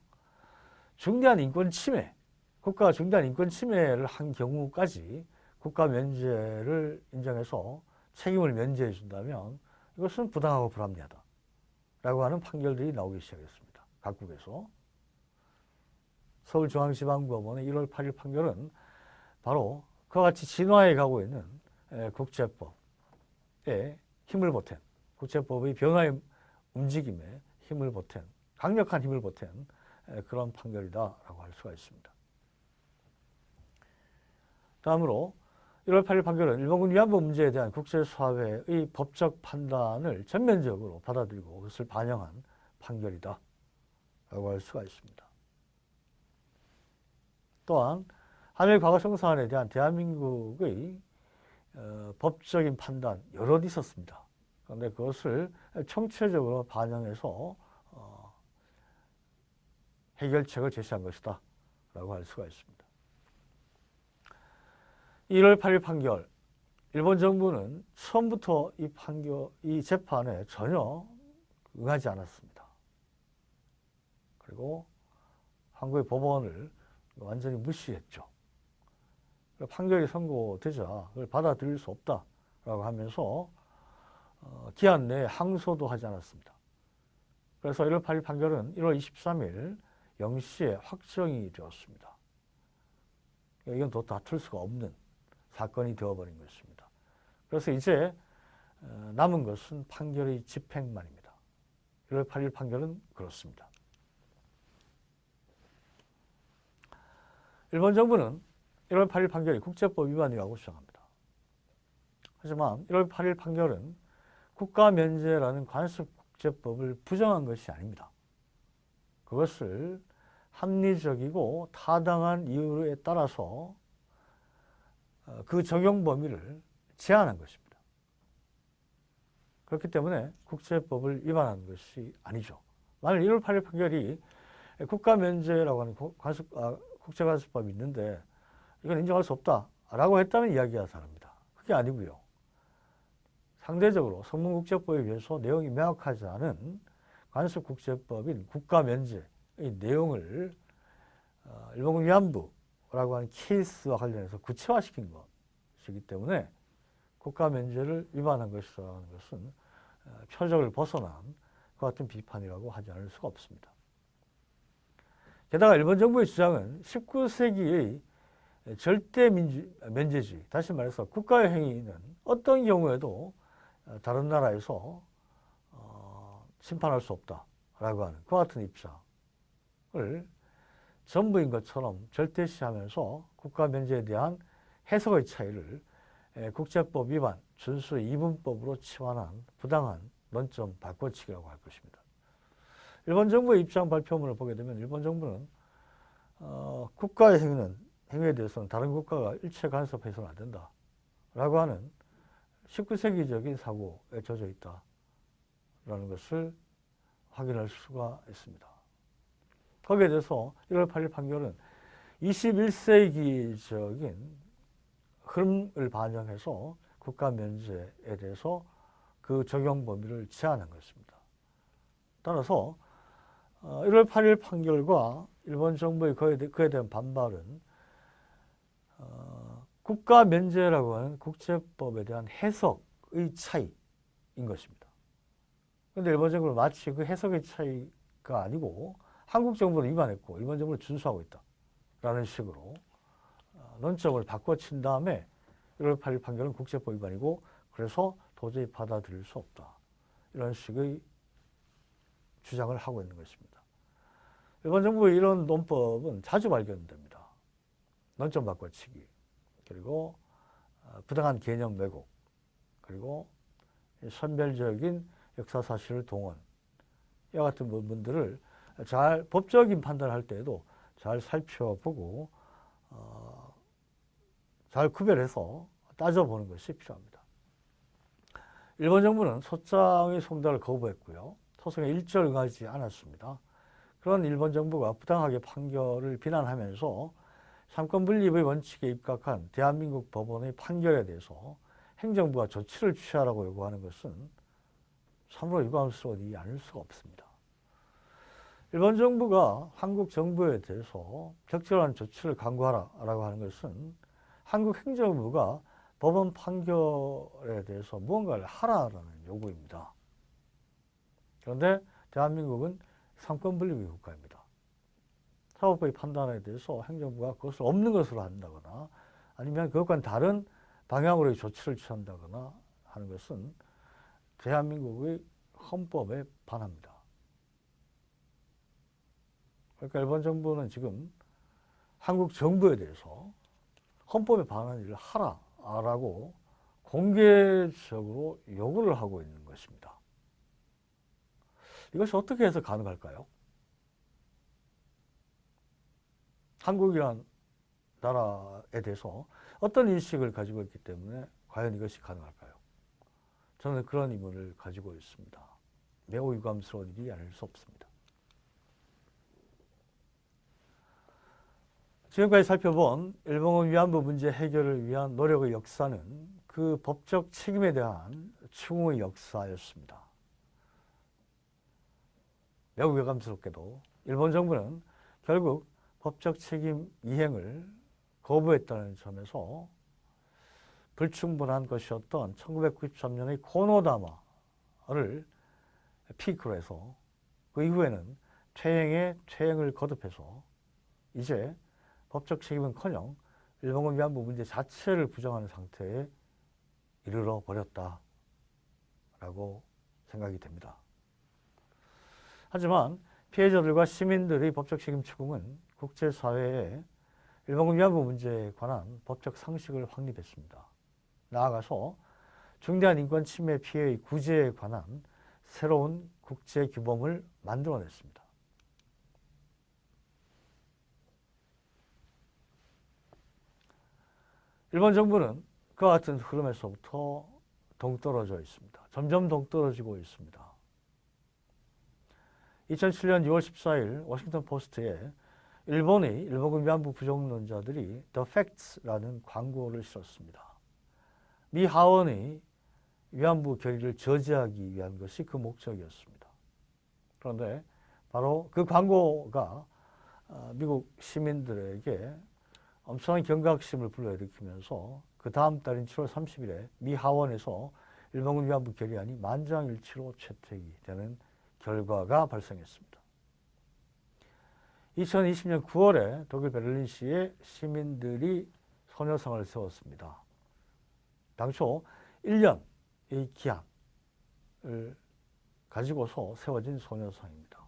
중대한 인권 침해, 국가가 중대한 인권 침해를 한 경우까지 국가 면제를 인정해서 책임을 면제해 준다면 이것은 부당하고 불합리하다 라고 하는 판결들이 나오기 시작했습니다. 각국에서. 서울중앙지방법원의 1월 8일 판결은 바로 그와 같이 진화해 가고 있는 국제법에 힘을 보탠, 국제법의 변화의 움직임에 힘을 보탠, 강력한 힘을 보탠 그런 판결이다라고 할 수가 있습니다. 다음으로 1월 8일 판결은 일본군 위안부 문제에 대한 국제사회의 법적 판단을 전면적으로 받아들이고 그것을 반영한 판결이다 라고 할 수가 있습니다. 또한 한일 과거청산에 대한 대한민국의 법적인 판단 여럿 있었습니다. 그런데 그것을 총체적으로 반영해서 해결책을 제시한 것이다 라고 할 수가 있습니다. 1월 8일 판결, 일본 정부는 처음부터 이 재판에 전혀 응하지 않았습니다. 그리고 한국의 법원을 완전히 무시했죠. 판결이 선고되자 그걸 받아들일 수 없다라고 하면서 기한 내에 항소도 하지 않았습니다. 그래서 1월 8일 판결은 1월 23일 0시에 확정이 되었습니다. 이건 더 다툴 수가 없는 사건이 되어버린 것입니다. 그래서 이제 남은 것은 판결의 집행만입니다. 1월 8일 판결은 그렇습니다. 일본 정부는 1월 8일 판결이 국제법 위반이라고 주장합니다. 하지만 1월 8일 판결은 국가면제라는 관습국제법을 부정한 것이 아닙니다. 그것을 합리적이고 타당한 이유에 따라서 그 적용 범위를 제한한 것입니다. 그렇기 때문에 국제법을 위반한 것이 아니죠. 만일 1월 8일 판결이 국가면제라고 하는 국제관습법이 있는데 이건 인정할 수 없다라고 했다면 이야기가 다릅니다. 그게 아니고요. 상대적으로 성문국제법에 비해서 내용이 명확하지 않은 관습국제법인 국가면제의 내용을 일본군 위안부라고 하는 케이스와 관련해서 구체화시킨 것이기 때문에 국가면제를 위반한 것이라는 것은 표적을 벗어난 그 같은 비판이라고 하지 않을 수가 없습니다. 게다가 일본 정부의 주장은 19세기의 절대 면제주의, 다시 말해서 국가의 행위는 어떤 경우에도 다른 나라에서 심판할 수 없다라고 하는 그와 같은 입장을 전부인 것처럼 절대시하면서 국가면제에 대한 해석의 차이를 국제법 위반, 준수 이분법으로 치환한 부당한 논점 바꿔치기라고 할 것입니다. 일본 정부의 입장 발표문을 보게 되면 일본 정부는 국가의 행위에 대해서는 다른 국가가 일체 간섭해서는 안 된다라고 하는 19세기적인 사고에 젖어 있다라는 것을 확인할 수가 있습니다. 거기에 대해서 1월 8일 판결은 21세기적인 흐름을 반영해서 국가 면제에 대해서 그 적용 범위를 제한한 것입니다. 따라서 1월 8일 판결과 일본 정부의 그에 대한 반발은 국가 면제라고 하는 국제법에 대한 해석의 차이인 것입니다. 그런데 일본 정부는 마치 그 해석의 차이가 아니고 한국 정부는 위반했고 일본 정부는 준수하고 있다라는 식으로 논점을 바꿔친 다음에 1월 8일 판결은 국제법 위반이고 그래서 도저히 받아들일 수 없다. 이런 식의 주장을 하고 있는 것입니다. 일본 정부의 이런 논법은 자주 발견됩니다. 논점 바꿔치기, 그리고 부당한 개념 왜곡, 그리고 선별적인 역사사실을 동원, 이와 같은 부분들을 잘 법적인 판단을 할 때에도 잘 살펴보고 잘 구별해서 따져보는 것이 필요합니다. 일본 정부는 소장의 송달을 거부했고요. 소송에 일절 응하지 않았습니다. 그런 일본 정부가 부당하게 판결을 비난하면서 삼권 분립의 원칙에 입각한 대한민국 법원의 판결에 대해서 행정부가 조치를 취하라고 요구하는 것은 참으로 유감스러우니 않을 수가 없습니다. 일본 정부가 한국 정부에 대해서 적절한 조치를 강구하라고 하는 것은 한국 행정부가 법원 판결에 대해서 무언가를 하라라는 요구입니다. 그런데 대한민국은 삼권 분립의 국가입니다. 사법부의 판단에 대해서 행정부가 그것을 없는 것으로 한다거나 아니면 그것과는 다른 방향으로의 조치를 취한다거나 하는 것은 대한민국의 헌법에 반합니다. 그러니까 일본 정부는 지금 한국 정부에 대해서 헌법에 반하는 일을 하라라고 공개적으로 요구를 하고 있는 것입니다. 이것이 어떻게 해서 가능할까요? 한국이란 나라에 대해서 어떤 인식을 가지고 있기 때문에 과연 이것이 가능할까요? 저는 그런 의문을 가지고 있습니다. 매우 유감스러운 일이 아닐 수 없습니다. 지금까지 살펴본 일본군 위안부 문제 해결을 위한 노력의 역사는 그 법적 책임에 대한 추궁의 역사였습니다. 매우 유감스럽게도 일본 정부는 결국 법적 책임 이행을 거부했다는 점에서 불충분한 것이었던 1993년의 코노다마를 피크로 해서 그 이후에는 퇴행을 거듭해서 이제 법적 책임은커녕 일본군 위안부 문제 자체를 부정하는 상태에 이르러 버렸다라고 생각이 됩니다. 하지만 피해자들과 시민들의 법적 책임 추궁은 국제사회에 일본군 위안부 문제에 관한 법적 상식을 확립했습니다. 나아가서 중대한 인권 침해 피해의 구제에 관한 새로운 국제 규범을 만들어냈습니다. 일본 정부는 그와 같은 흐름에서부터 동떨어져 있습니다. 점점 동떨어지고 있습니다. 2007년 6월 14일 워싱턴 포스트에 일본군 위안부 부정론자들이 The Facts라는 광고를 실었습니다. 미 하원의 위안부 결의를 저지하기 위한 것이 그 목적이었습니다. 그런데 바로 그 광고가 미국 시민들에게 엄청난 경각심을 불러일으키면서 그 다음 달인 7월 30일에 미 하원에서 일본군 위안부 결의안이 만장일치로 채택이 되는 결과가 발생했습니다. 2020년 9월에 독일 베를린시에 시민들이 소녀상을 세웠습니다. 당초 1년의 기한을 가지고서 세워진 소녀상입니다.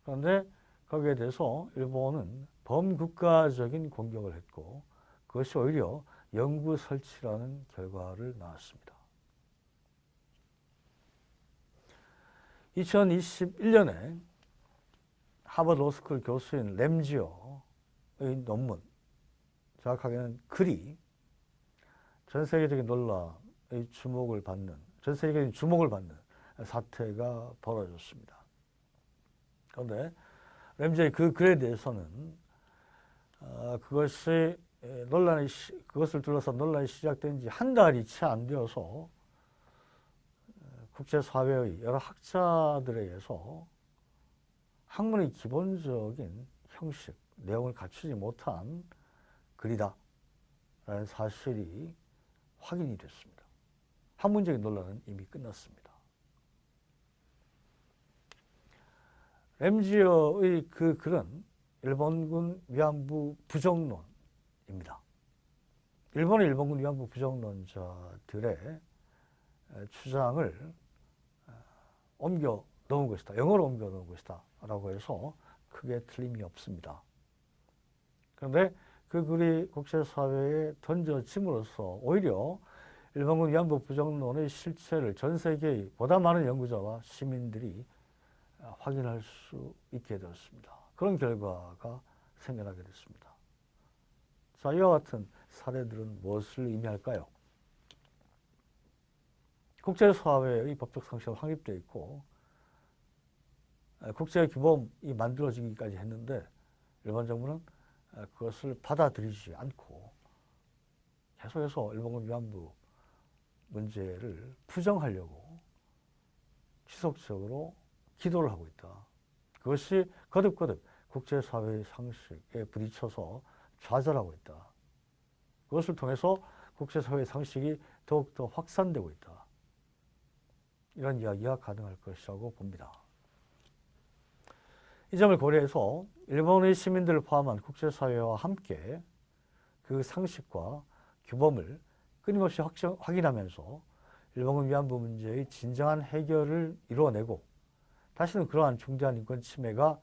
그런데 거기에 대해서 일본은 범국가적인 공격을 했고 그것이 오히려 영구 설치라는 결과를 낳았습니다. 2021년에 하버드 로스쿨 교수인 램지어의 논문, 정확하게는 글이 전 세계적인 논란의 전 세계적인 주목을 받는 사태가 벌어졌습니다. 그런데 램지의 그 글에 대해서는 그것을 둘러싼 논란이 시작된 지 한 달이 채 안 되어서 국제사회의 여러 학자들에 의해서 학문의 기본적인 형식, 내용을 갖추지 못한 글이다 라는 사실이 확인이 됐습니다. 학문적인 논란은 이미 끝났습니다. 램지어의 그 글은 일본군 위안부 부정론입니다. 일본의 일본군 위안부 부정론자들의 주장을 옮겨 넣은 것이다. 영어로 옮겨 넣은 것이다. 라고 해서 크게 틀림이 없습니다. 그런데 그 글이 국제사회에 던져짐으로써 오히려 일본군 위안부 부정론의 실체를 전 세계의 보다 많은 연구자와 시민들이 확인할 수 있게 되었습니다. 그런 결과가 생겨나게 됐습니다. 자, 이와 같은 사례들은 무엇을 의미할까요? 국제사회의 법적 상식이 확립되어 있고 국제 규범이 만들어지기까지 했는데 일본 정부는 그것을 받아들이지 않고 계속해서 일본군 위안부 문제를 부정하려고 지속적으로 기도를 하고 있다. 그것이 거듭거듭 국제사회의 상식에 부딪혀서 좌절하고 있다. 그것을 통해서 국제사회의 상식이 더욱더 확산되고 있다. 이런 이야기가 가능할 것이라고 봅니다. 이 점을 고려해서 일본의 시민들을 포함한 국제사회와 함께 그 상식과 규범을 끊임없이 확인하면서 일본군 위안부 문제의 진정한 해결을 이루어내고 다시는 그러한 중대한 인권 침해가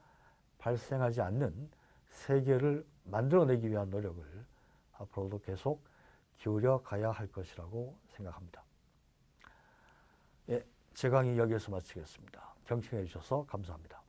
발생하지 않는 세계를 만들어내기 위한 노력을 앞으로도 계속 기울여 가야 할 것이라고 생각합니다. 예, 제 강의 여기에서 마치겠습니다. 경청해 주셔서 감사합니다.